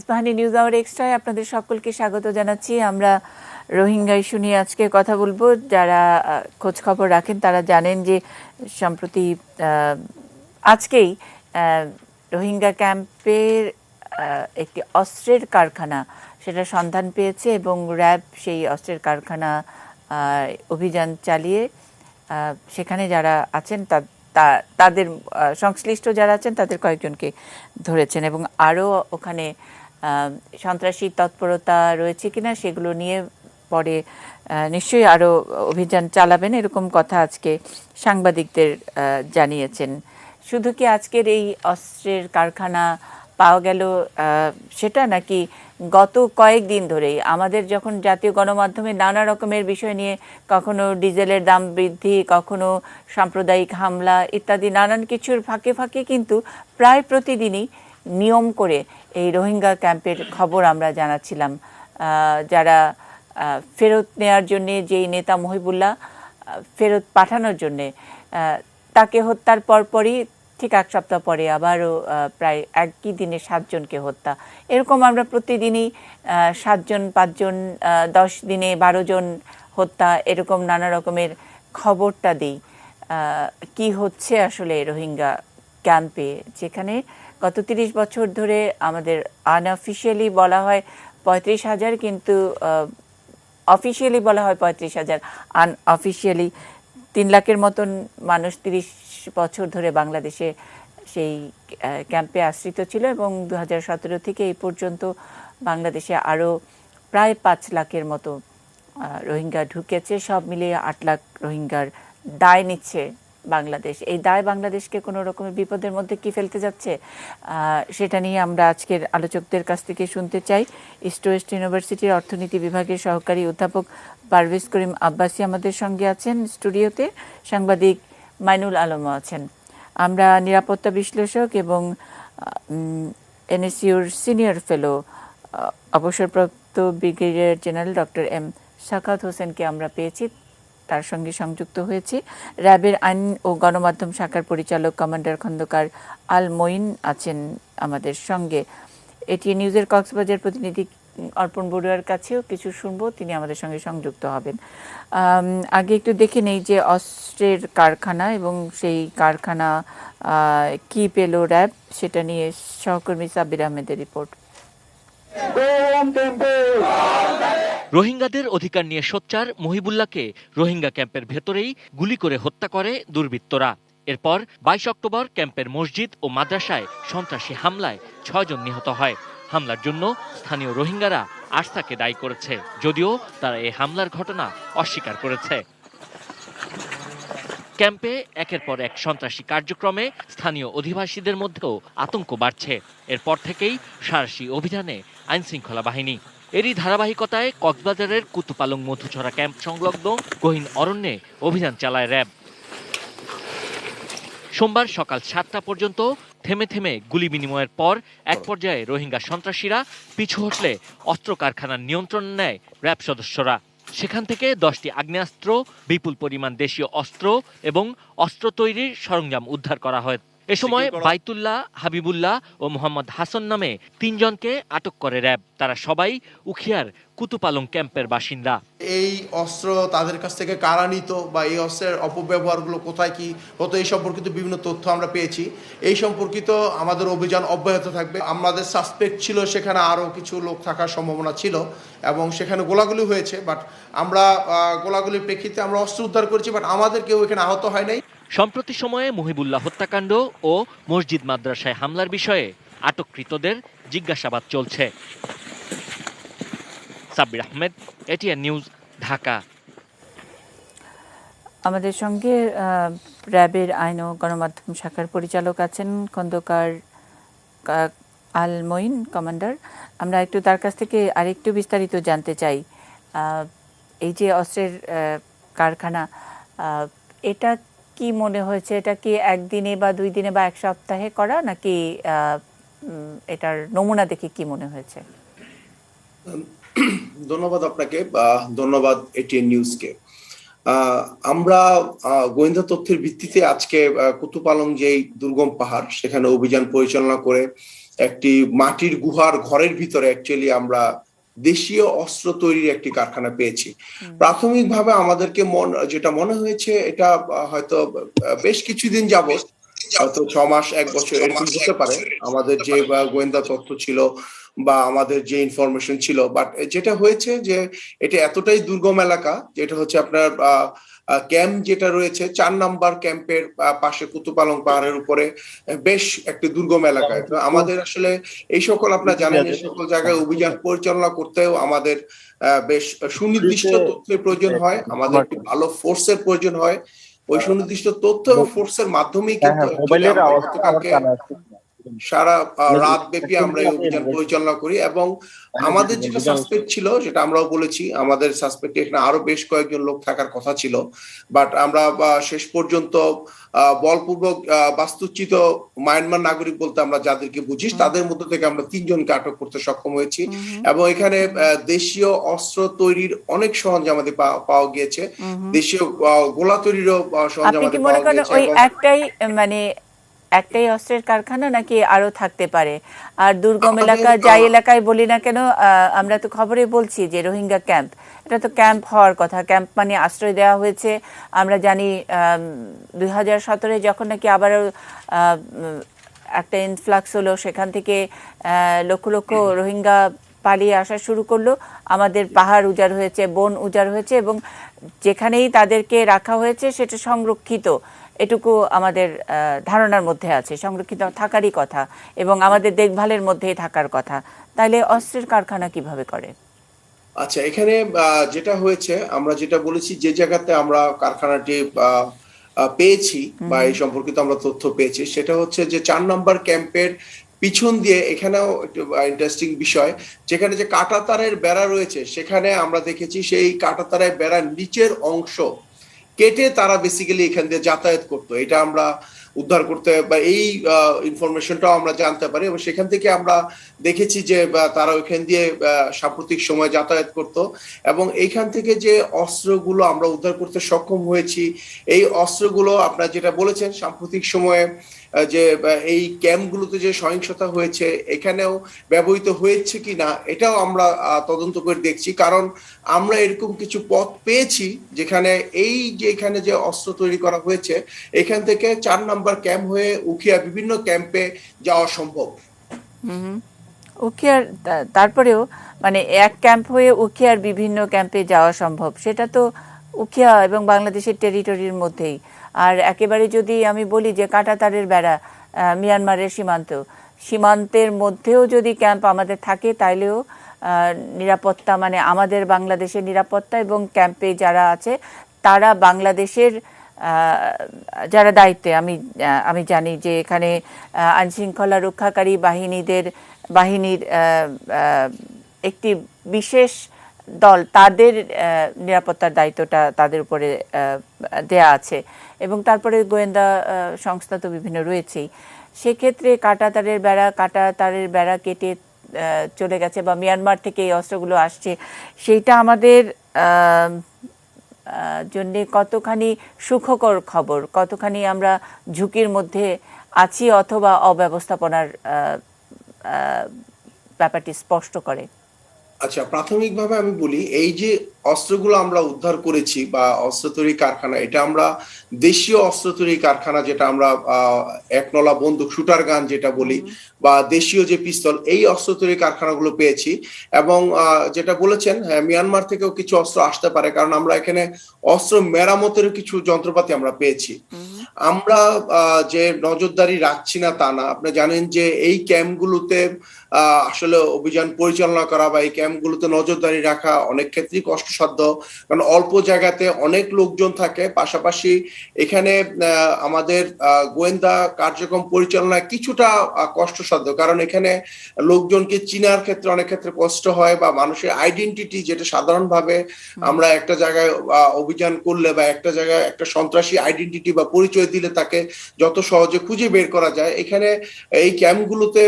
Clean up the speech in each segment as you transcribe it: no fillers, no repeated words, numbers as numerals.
Ispahani news hour এক্সট্রায় আপনাদের সকলকে স্বাগত জানাচ্ছি। আমরা রোহিঙ্গা ইস্যু নিয়ে আজকে কথা বলবো। যারা খোঁজ খবর রাখেন তারা জানেন যে সম্প্রতি আজকেই রোহিঙ্গা ক্যাম্পের একটি অস্ত্রের কারখানা সেটা সন্ধান পেয়েছে এবং র্যাব সেই অস্ত্রের কারখানা অভিযান চালিয়ে সেখানে যারা আছেন তাদের সংশ্লিষ্ট যারা আছেন তাদের কয়েকজনকে ধরেছেন এবং আরও ওখানে সন্ত্রাসী তৎপরতা রয়েছে কিনা সেগুলো নিয়ে পরে নিশ্চয়ই আরও অভিযান চালাবেন এরকম কথা আজকে সাংবাদিকদের জানিয়েছেন। শুধু কি আজকের এই অস্ত্রের কারখানা পাওয়া গেল সেটা, নাকি গত কয়েকদিন ধরেই আমাদের যখন জাতীয় গণমাধ্যমে নানা রকমের বিষয় নিয়ে কখনো ডিজেলের দাম বৃদ্ধি, কখনো সাম্প্রদায়িক হামলা ইত্যাদি নানান কিছুর ফাঁকে ফাঁকে কিন্তু প্রায় প্রতিদিনই নিয়ম করে এই রোহিঙ্গা ক্যাম্পের খবর আমরা জানাচ্ছিলাম। যারা ফেরত নেওয়ার জন্যে যেই নেতা মহিবুল্লাহ ফেরত পাঠানোর জন্যে তাকে হত্যার পরপরই ঠিক এক সপ্তাহ পরে আবারও প্রায় একই দিনে 7 জনকে হত্যা, এরকম আমরা প্রতিদিনই 7 জন 5 জন 10 দিনে 12 জন হত্যা এরকম নানা রকমের খবরটা দিই। কি হচ্ছে আসলে রোহিঙ্গা ক্যাম্পে, যেখানে গত 30 বছর ধরে আমাদের আনঅফিশিয়ালি বলা হয় 35,000, কিন্তু অফিসিয়ালি বলা হয় 35,000, আনঅফিশিয়ালি 3 লাখের মতন মানুষ 30 বছর ধরে বাংলাদেশে সেই ক্যাম্পে আশ্রিত ছিল এবং 2017 থেকে এই পর্যন্ত বাংলাদেশে আরও প্রায় 5 লাখের মতো রোহিঙ্গা ঢুকেছে। সব মিলিয়ে 8 লাখ রোহিঙ্গার দায় নিচ্ছে বাংলাদেশ। এই দায় বাংলাদেশকে কোনো রকমের বিপদের মধ্যে কি ফেলতে যাচ্ছে, সেটা নিয়ে আমরা আজকের আলোচকদের কাছ থেকে শুনতে চাই। ইস্ট ওয়েস্ট ইউনিভার্সিটির অর্থনীতি বিভাগের সহকারী অধ্যাপক পারভেজ করিম আব্বাসী আমাদের সঙ্গে আছেন স্টুডিওতে, সাংবাদিক মাইনুল আলমও আছেন। আমরা নিরাপত্তা বিশ্লেষক এবং এনএসইউর সিনিয়র ফেলো অবসরপ্রাপ্ত brigadier general doctor M Sakhawat হোসেনকে আমরা পেয়েছি, তার সঙ্গে সংযুক্ত হয়েছি। র্যাবের আইন ও গণমাধ্যম শাখার পরিচালক কমান্ডার খন্দকার আল মঈন আছেন আমাদের সঙ্গে। এটিএন নিউজের কক্সবাজার প্রতিনিধি অর্পণ বড়ুয়ার কাছেও কিছু শুনবো, তিনি আমাদের সঙ্গে সংযুক্ত হবেন। আগে একটু দেখে নেই যে অস্ত্রের কারখানা এবং সেই কারখানা কি পেল র্যাব, সেটা নিয়ে সহকর্মী সাব্বির আহমেদের রিপোর্ট। রোহিঙ্গাদের অধিকার নিয়ে সোচ্চার মহিবুল্লাহকে রোহিঙ্গা ক্যাম্পের ভেতরেই গুলি করে হত্যা করে দুর্বৃত্তরা। এরপর 22 অক্টোবর ক্যাম্পের মসজিদ ও মাদ্রাসায় সন্ত্রাসী হামলায় 6 জন নিহত হয়। হামলার জন্য স্থানীয় রোহিঙ্গারা আরসাকে দায়ী করেছে, যদিও তারা এই হামলার ঘটনা অস্বীকার করেছে। ক্যাম্পে একের পর এক সন্ত্রাসী কার্যক্রমে স্থানীয় অধিবাসীদের মধ্যেও আতঙ্ক বাড়ছে। এরপর থেকেই সাঁড়াশি অভিযানে আইনশৃঙ্খলা বাহিনী। এরই ধারাবাহিকতায় কক্সবাজারের কুতুপালং মধুছড়া ক্যাম্প সংলগ্ন গহীন অরণ্যে অভিযান চালায় র্যাব। সোমবার সকাল 7টা পর্যন্ত থেমে থেমে গুলি বিনিময়ের পর এক পর্যায়ে রোহিঙ্গা সন্ত্রাসীরা পিছু হটলে অস্ত্র কারখানার নিয়ন্ত্রণ নেয় র্যাব সদস্যরা। সেখান থেকে 10টি আগ্নেয়াস্ত্র, বিপুল পরিমাণ দেশীয় অস্ত্র এবং অস্ত্র তৈরির সরঞ্জাম উদ্ধার করা হয়। এ সময় বাইতুল্লাহ, হাবিবুল্লাহ ও মোহাম্মদ হাসান নামে 3 জনকে আটক করে র্যাব। তারা সবাই উখিয়ার কুতুপালং ক্যাম্পের বাসিন্দা। এই অস্ত্র তাদের কাছ থেকে কারা নিত বা এই অস্ত্রের অপব্যবহারগুলো কোথায় কি হতো এই সম্পর্কিত বিভিন্ন তথ্য আমরা পেয়েছি। এই সম্পর্কিত আমাদের অভিযান অব্যাহত থাকবে। আমাদের সাসপেক্ট ছিল সেখানে আরও কিছু লোক থাকার সম্ভাবনা ছিল এবং সেখানে গোলাগুলি হয়েছে, বাট আমরা গোলাগুলির প্রেক্ষিতে আমরা অস্ত্র উদ্ধার করেছি, বাট আমাদের কেউ এখানে আহত হয় নাই। সম্প্রতি সময়ে মহিবুল্লাহ হত্যাকাণ্ড ও মসজিদ মাদ্রাসায় হামলার বিষয়ে আটককৃতদের জিজ্ঞাসাবাদ চলছে। Sabbir Ahmed, ATN news, Dhaka. আমাদের সঙ্গে র্যাবের আইন ও গণমাধ্যম শাখার পরিচালক আছেন খন্দকার আল মঈন, কমান্ডার। আমরা একটু তার কাছ থেকে আরেকটু বিস্তারিত জানতে চাই। এই যে অস্ত্রের কারখানা, এটা কি মনে হয়েছে, এটা কি একদিনে বা 2 দিনে বা 1 সপ্তাহে করা, নাকি এটার নমুনা দেখে কি মনে হয়েছে? ধন্যবাদ আপনাকে, ধন্যবাদ এটিএন নিউজকে। আমরা গোয়েন্দা তথ্যের ভিত্তিতে আজকে কুতুপালং যেই দুর্গম পাহাড় সেখানে অভিযান পরিচালনা করে একটি মাটির গুহার ঘরের ভিতরে অ্যাকচুয়ালি আমরা দেশীয় অস্ত্র তৈরির একটি কারখানা পেয়েছি। প্রাথমিকভাবে আমাদেরকে যেটা মনে হয়েছে এটা হয়তো বেশ কিছুদিন যাবত, হয়তো 6 মাস 1 বছর এরকম হতে পারে, আমাদের যে গোয়েন্দা তথ্য ছিল বা আমাদের যে ইনফরমেশন ছিল, বাট যেটা হয়েছে যে এটা এতটাই দুর্গম এলাকা, যেটা হচ্ছে আপনার ক্যাম্প যেটা রয়েছে 4 নম্বর ক্যাম্পের পাশে কুতুপালং পাহাড়ের উপরে, বেশ একটি দুর্গম এলাকায়। তো আমাদের আসলে এই সকল, আপনারা জানেন, এই সকল জায়গায় অভিযান পরিচালনা করতেও আমাদের বেশ সুনির্দিষ্ট তথ্যের প্রয়োজন হয়, আমাদের একটি ভালো ফোর্সের প্রয়োজন হয়। ওই সুনির্দিষ্ট তথ্য এবং ফোর্সের মাধ্যমেই কিন্তু গতকালকে সারা রাত ব্যাপী আমরা এই অভিযান পরিচালনা করি। এবং আমাদের যেটা সাসপেক্ট ছিল, যেটা আমরাও বলেছি, আমাদের সাসপেক্ট এখানে আরো বেশ কয়েকজন লোক থাকার কথা ছিল, বাট আমরা শেষ পর্যন্ত বলপূর্বক বাস্তুচ্যুত মায়ানমার নাগরিক বলতে আমরা যাদেরকে বুঝি, তাদের মধ্যে থেকে আমরা 3জনকে আটক করতে সক্ষম হয়েছি। এবং এখানে দেশীয় অস্ত্র তৈরির অনেক সরঞ্জামাদি পাওয়া গিয়েছে, দেশীয় গোলা তৈরিরও সরঞ্জামাদি পাওয়া গিয়েছে। ওই একটাই অস্ত্রের কারখানা নাকি আরো থাকতে পারে? আর দুর্গম এলাকা, যাই এলাকায় বলি না কেন, আমরা তো খবরে বলছি যে রোহিঙ্গা ক্যাম্প, এটা তো ক্যাম্প হওয়ার কথা, ক্যাম্প মানে আশ্রয় দেওয়া হয়েছে। আমরা জানি 2017 যখন নাকি আবারও একটা ইনফ্লাক্স হলো, সেখান থেকে লক্ষ লক্ষ রোহিঙ্গা পালিয়ে আসা শুরু করলো, আমাদের পাহাড় উজাড় হয়েছে, বন উজাড় হয়েছে, এবং যেখানেই তাদেরকে রাখা হয়েছে সেটা সংরক্ষিত, এটুকু আমাদের ধারণার মধ্যে আছে, সংরক্ষিত থাকারই কথা এবং আমাদের দেখভালের মধ্যেই থাকার কথা। তাইলে অস্ত্রের কারখানা কিভাবে করে? আচ্ছা, এখানে যেটা হয়েছে, আমরা যেটা বলেছি, যে জায়গাতে আমরা কারখানাটি পেয়েছি বা এই সম্পর্কিত আমরা তথ্য পেয়েছি, সেটা হচ্ছে যে 4 নম্বর ক্যাম্পের পিছন দিয়ে, এখানেও ইন্টারেস্টিং বিষয়, যেখানে যে কাঁটাতারের বেড়া রয়েছে, সেখানে আমরা দেখেছি সেই কাঁটাতারের বেড়ার নিচের অংশ কেটে তারা বেসিক্যালি এখান দিয়ে যাতায়াত করতো। এটা আমরা উদ্ধার করতে বা এই ইনফরমেশনটাও আমরা জানতে পারি, এবং সেখান থেকে আমরা দেখেছি যে তারা ওইখান দিয়ে সাম্প্রতিক সময় যাতায়াত করত। এবং এইখান থেকে যে অস্ত্রগুলো আমরা উদ্ধার করতে সক্ষম হয়েছি, এই অস্ত্রগুলো আপনারা যেটা বলেছেন, সাম্প্রতিক সময়ে যে এই ক্যাম্পগুলোতে যে সহিংসতা হয়েছে, এখানেও ব্যবহৃত হয়েছে কিনা এটাও আমরা তদন্ত করে দেখছি। কারণ আমরা এরকম কিছু পথ পেয়েছি যেখানে এখানে যে অস্ত্র তৈরি করা হয়েছে, এখান থেকে 4 নম্বর ক্যাম্প হয়ে উখিয়া বিভিন্ন ক্যাম্পে যাওয়া সম্ভব। উখিয়ার, তারপরেও মানে এক ক্যাম্প হয়ে উখিয়ার বিভিন্ন ক্যাম্পে যাওয়া সম্ভব, সেটা তো উখিয়া এবং বাংলাদেশের টেরিটরির মধ্যেই। আর একেবারে যদি আমি বলি যে কাঁটাতারের বেড়া, মিয়ানমারের সীমান্তের মধ্যেও যদি ক্যাম্প আমাদের থাকে, তাইলেও নিরাপত্তা, মানে আমাদের বাংলাদেশের নিরাপত্তা এবং ক্যাম্পে যারা আছে তারা বাংলাদেশের যারা দায়িত্বে, আমি জানি যে এখানে আইনশৃঙ্খলা রক্ষাকারী বাহিনীর একটি বিশেষ দল, তাদের নিরাপত্তার দায়িত্বটা তাদের উপরে দেয়া আছে, এবং তারপরে গোয়েন্দা সংস্থা তো বিভিন্ন রয়েছেই। সেক্ষেত্রে কাঁটাতারের বেড়া কেটে চলে গেছে বা মিয়ানমার থেকে এই অস্ত্রগুলো আসছে, সেইটা আমাদের জন্যে কতখানি সুখকর খবর, কতখানি আমরা ঝুঁকির মধ্যে আছি অথবা অব্যবস্থাপনার ব্যাপারটি স্পষ্ট করে? আচ্ছা, প্রাথমিকভাবে আমি বলি, এই যে অস্ত্রগুলো আমরা উদ্ধার করেছি বা অস্ত্র তৈরি কারখানা, এটা আমরা দেশীয় অস্ত্র তৈরি কারখানা, যেটা আমরা একনলা বন্দুক, শুটার গান যেটা বলি, বা দেশীয় যে পিস্তল, এই অস্ত্র তৈরি কারখানাগুলো পেয়েছি। এবং যেটা বলেছেন, হ্যাঁ, মিয়ানমার থেকেও কিছু অস্ত্র আসতে পারে, কারণ আমরা এখানে অস্ত্র মেরামতের কিছু যন্ত্রপাতি আমরা পেয়েছি। আমরা যে নজরদারি রাখছি না তা না, আপনি জানেন যে এই ক্যাম্পগুলোতে আসলে অভিযান পরিচালনা করা বা এই ক্যাম্পগুলোতে নজরদারি রাখা অনেক ক্ষেত্রেই কষ্টসাধ্য, কারণ অল্প জায়গাতে অনেক লোকজন থাকে। পাশাপাশি এখানে আমাদের গোয়েন্দা কার্যক্রম পরিচালনা কিছুটা কষ্টসাধ্য, কারণ এখানে লোকজনকে চিনার ক্ষেত্রে অনেক ক্ষেত্রে কষ্ট হয়, বা মানুষের আইডেন্টিটি, যেটা সাধারণভাবে আমরা একটা জায়গায় অভিযান করলে বা একটা জায়গায় একটা সন্ত্রাসী আইডেন্টিটি বা পরিচয় দিলে তাকে যত সহজে খুঁজে বের করা যায়, এখানে এই ক্যাম্পগুলোতে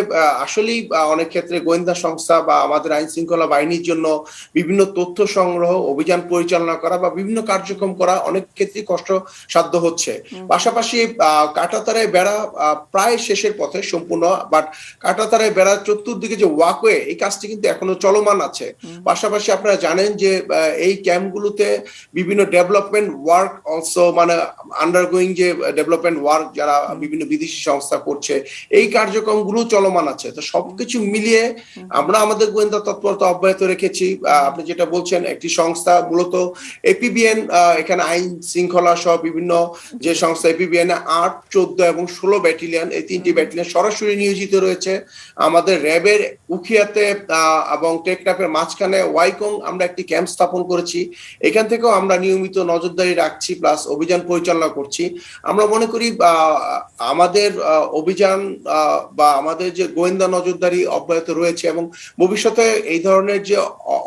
আসলেই অনেক ক্ষেত্রে গোয়েন্দা সংস্থা বা আমাদের আইন শৃঙ্খলা বাহিনীর জন্য বিভিন্ন তথ্য সংগ্রহ, অভিযান পরিচালনা করা বা বিভিন্ন কার্যক্রম করা অনেক ক্ষেত্রে কষ্টসাধ্য হচ্ছে। পাশাপাশি কাঁটাতারের বেড়া প্রায় শেষের পথে সম্পূর্ণ, বাট কাঁটাতারের বেড়ার চতুর্দিকে যে ওয়াকওয়ে, এই কাজটি কিন্তু এখনো চলমান আছে। পাশাপাশি আপনারা জানেন যে এই ক্যাম্পগুলোতে বিভিন্ন ডেভেলপমেন্ট ওয়ার্ক অলসো, মানে আন্ডারগোয়িং যে ডেভেলপমেন্ট ওয়ার্ক যারা বিভিন্ন বিদেশি সংস্থা করছে, এই কার্যক্রমগুলো চলমান আছে। তো সবকিছু মিলিয়ে আমরা আমাদের গোয়েন্দা তৎপরতা অব্যাহত রেখেছি। আপনি যেটা বলছেন, একটি সংস্থা মূলত এপিবিএন, এখানে আইন শৃঙ্খলা সহ বিভিন্ন যে সংস্থা এপিবিএন 8, 14 এবং 16 ব্যাটালিয়ন, এই 3টি ব্যাটালিয়ন সরাসরি নিয়োজিত রয়েছে। আমাদের র্যাবের উখিয়াতে এবং টেকনাফের মাঝখানে ওয়াইকং আমরা একটি ক্যাম্প স্থাপন করেছি। এখান থেকেও আমরা নিয়মিত নজরদারি রাখছি, প্লাস অভিযান পরিচালনা করছি। আমরা মনে করি আমাদের অভিযান বা আমাদের যে গোয়েন্দা নজরদারি অব্যাহত রয়েছে এবং ভবিষ্যতে এই ধরনের যে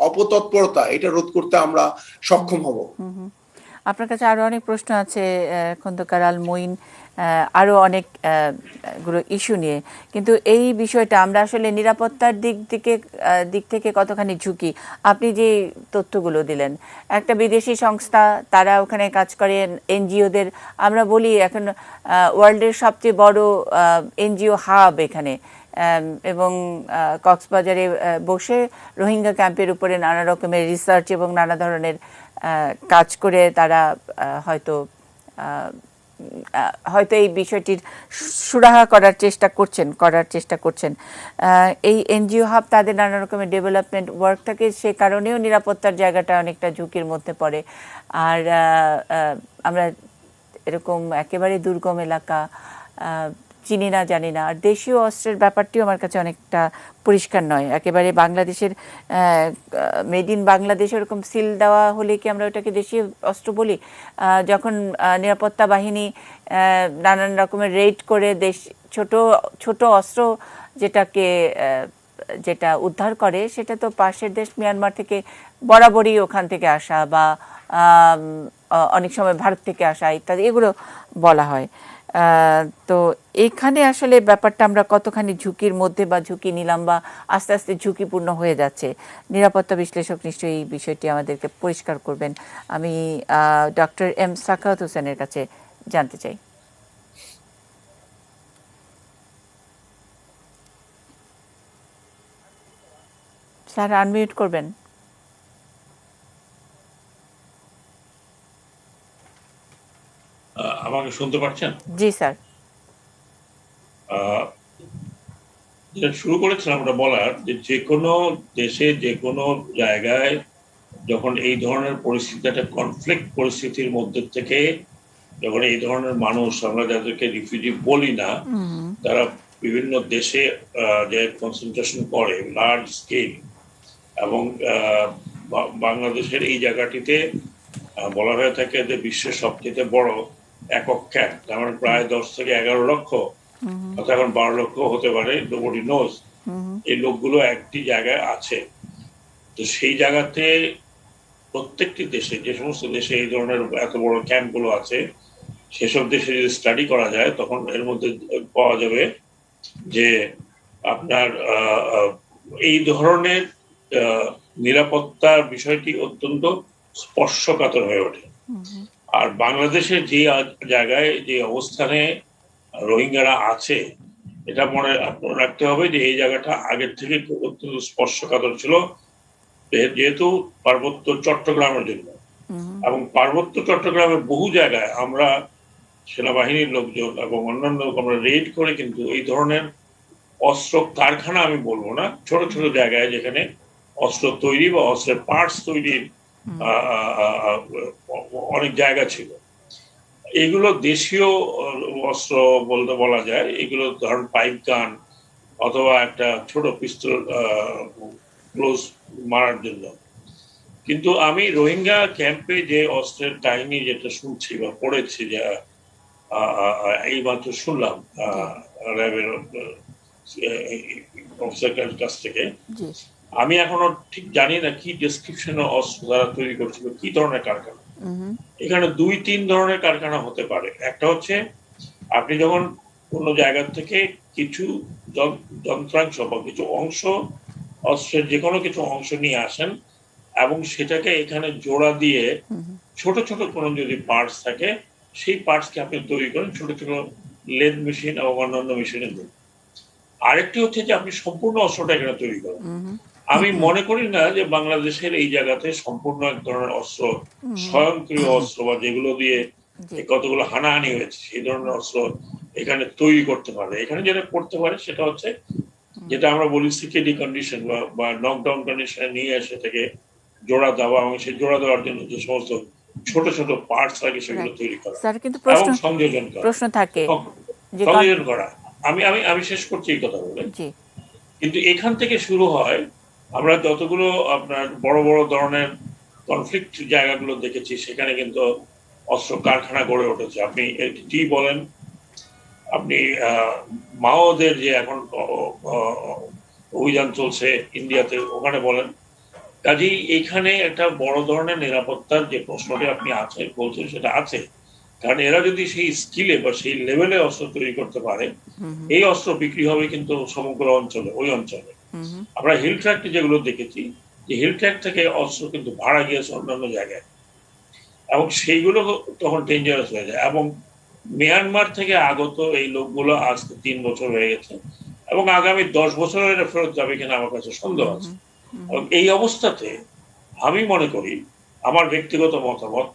অপতৎপরতা, এটা রোধ করতে আমরা সক্ষম হব। আপনার কাছে আরো অনেক প্রশ্ন আছে খন্দকার আল মঈন, আরো অনেক গুলো ইস্যু নিয়ে, কিন্তু এই বিষয়টা আমরা আসলে নিরাপত্তার দিক থেকে কতখানি ঝুঁকি, আপনি যে তথ্যগুলো দিলেন, একটা বিদেশি সংস্থা তারা ওখানে কাজ করে, এনজিওদের আমরা বলি এখন ওয়ার্ল্ডের সবচেয়ে বড় এনজিও হাব এখানে, এবং কক্সবাজারে বসে রোহিঙ্গা ক্যাম্পের উপরে নানা রকমের রিসার্চ এবং নানা ধরনের কাজ করে তারা হয়তো এই বিষয়টির সুরাহা করার চেষ্টা করছেন। এই এনজিও হাব তাদের নানা রকমের ডেভেলপমেন্ট ওয়ার্ক থাকে, সে কারণেও নিরাপত্তার জায়গাটা অনেকটা ঝুঁকির মধ্যে পড়ে। আর আমরা এরকম একেবারে দুর্গম এলাকা চিনি না, জানি না। আর দেশীয় অস্ত্রের ব্যাপারটিও আমার কাছে অনেকটা পরিষ্কার নয়। একেবারে বাংলাদেশের মেড ইন বাংলাদেশ এরকম সিল দেওয়া হলে কি আমরা ওটাকে দেশীয় অস্ত্র বলি? যখন নিরাপত্তা বাহিনী নানান রকমের রেড করে ছোট অস্ত্র যেটা উদ্ধার করে, সেটা তো পাশের দেশ মিয়ানমার থেকে বরাবরই ওখান থেকে আসা, বা অনেক সময় ভারত থেকে আসা ইত্যাদি এগুলো বলা হয়। তো এখানে আসলে ব্যাপারটা আমরা কতখানি ঝুঁকির মধ্যে বা ঝুঁকি নিলাম, বা আস্তে আস্তে ঝুঁকিপূর্ণ হয়ে যাচ্ছে, নিরাপত্তা বিশ্লেষক নিশ্চয়ই এই বিষয়টি আমাদেরকে পরিষ্কার করবেন। আমি ডক্টর এম সাখাওয়াত হোসেনের কাছে জানতে চাই। স্যার আনমিউট করবেন। আমাকে শুনতে পাচ্ছেন? জি স্যার। যেটা শুরু করেছিলাম আমরা বলার, যে কোনো দেশে যে কোনো জায়গায় যখন এই ধরনের পরিস্থিতি, একটা কনফ্লিক্ট পরিস্থিতির মধ্যে থেকে যখন এই ধরনের মানুষ, আমরা যাদেরকে রিফিউজি বলি না, তারা বিভিন্ন দেশে যে কনসেন্ট্রেশন করে লার্জ স্কেল, এবং বাংলাদেশের এই জায়গাটিতে বলা হয়ে থাকে যে বিশ্বের সবচেয়ে বড় একক ক্যাম্প, যেমন প্রায় 10 থেকে 11 লক্ষ, এখন 12 লক্ষ হতে পারে, নোবডি নোজ। এই লোকগুলো একটি জায়গায় আছে। তো সেই জায়গাতে প্রত্যেকটি দেশে, যে সমস্ত দেশে এই ধরনের এত বড় ক্যাম্পগুলো আছে, সেসব দেশে যদি স্টাডি করা যায়, তখন এর মধ্যে পাওয়া যাবে যে আপনার এই ধরনের নিরাপত্তার বিষয়টি অত্যন্ত স্পর্শকাতর হয়ে ওঠে। আর বাংলাদেশের যে জায়গায়, যে অবস্থানে রোহিঙ্গারা আছে, এটা মনে রাখতে হবে যে এই জায়গাটা আগের থেকে অত্যন্ত স্পর্শকাতর ছিল, যেহেতু পার্বত্য চট্টগ্রামের জন্য। এবং পার্বত্য চট্টগ্রামের বহু জায়গায় আমরা সেনাবাহিনীর লোকজন এবং অন্যান্য আমরা রেড করে কিন্তু এই ধরনের অস্ত্র কারখানা, আমি বলবো না, ছোট ছোট জায়গায় যেখানে অস্ত্র তৈরি বা অস্ত্রের পার্টস তৈরির অনেক জায়গা ছিল। এগুলো দেশীয় অস্ত্র বলতে বলা যায়। এগুলো ধরুন পাইপ গান অথবা একটা ছোট পিস্তল ক্লোজ মারার জন্য। কিন্তু আমি রোহিঙ্গা ক্যাম্পে যে অস্ত্রের কাহিনী যেটা শুনছি বা পড়েছি, যে এই মাত্র শুনলাম র্যাবের অফিসারের কাছ থেকে, আমি এখনো ঠিক জানি না কি ডেসক্রিপশনে অস্ত্র তারা তৈরি করছিল, কি ধরনের কারখানা। এখানে 2-3 ধরনের কারখানা হতে পারে। একটা হচ্ছে আপনি যখন কোনো জায়গা থেকে কিছু যন্ত্রাংশ বা কিছু অংশ, অস্ত্রের যে কোনো কিছু অংশ নিয়ে আসেন এবং সেটাকে এখানে জোড়া দিয়ে ছোট ছোট কোনো যদি পার্টস থাকে সেই পার্টসকে আপনি তৈরি করেন ছোট ছোট লেদ মেশিন এবং অন্যান্য মেশিনে দিন। আরেকটি হচ্ছে যে আপনি সম্পূর্ণ অস্ত্রটা এখানে তৈরি করেন। আমি মনে করি না যে বাংলাদেশের এই জায়গাতে সম্পূর্ণ এক ধরনের অস্ত্র, স্বয়ংক্রিয় অস্ত্র বা যেগুলো দিয়ে কতগুলো হানাহানি হয়েছে সেই ধরনের অস্ত্র এখানে তৈরি করতে পারে। এখানে যেটা করতে পারে সেটা হচ্ছে যেটা আমরা বলি সিকেডি কন্ডিশন বা নকডাউন কন্ডিশনে নিয়ে এসে থেকে জোড়া দেওয়া এবং সেই জোড়া দেওয়ার জন্য যে সমস্ত ছোট ছোট পার্টস লাগে সেগুলো তৈরি করা স্যার কিন্তু এবং সংযোজন করা প্রশ্ন থাকে যে সংযোজন করা। আমি আমি আমি শেষ করছি এই কথা বলে। কিন্তু এখান থেকে শুরু হয় আমরা যতগুলো আপনার বড় বড় ধরনের কনফ্লিক্ট জায়গাগুলো দেখেছি সেখানে কিন্তু অস্ত্র কারখানা গড়ে উঠেছে। আপনি টি বলেন, আপনি মাওদের যে এখন অভিযান চলছে ইন্ডিয়াতে ওখানে বলেন, কাজেই এইখানে একটা বড় ধরনের নিরাপত্তার যে প্রশ্নটি আপনি আছে বলছেন সেটা আছে। কারণ এরা যদি সেই স্কিলে বা সেই লেভেলে অস্ত্র তৈরি করতে পারে এই অস্ত্র বিক্রি হবে কিন্তু সমগ্র অঞ্চলে, ওই অঞ্চলে। আমরা হিল ট্র্যাক যেগুলো দেখেছি যে হিল ট্র্যাক থেকে অস্ত্র কিন্তু ভাড়া গিয়েছে অন্যান্য জায়গায় এবং সেইগুলো তখন ডেঞ্জারাস হয়ে যায়। এবং মিয়ানমার থেকে আগত এই লোকগুলো আজকে 3 বছর হয়ে গেছে এবং আগামী 10 বছরের ফেরত যাবে কিনা আমার কাছে সন্দেহ আছে। এবং এই অবস্থাতে আমি মনে করি আমার ব্যক্তিগত মতামত,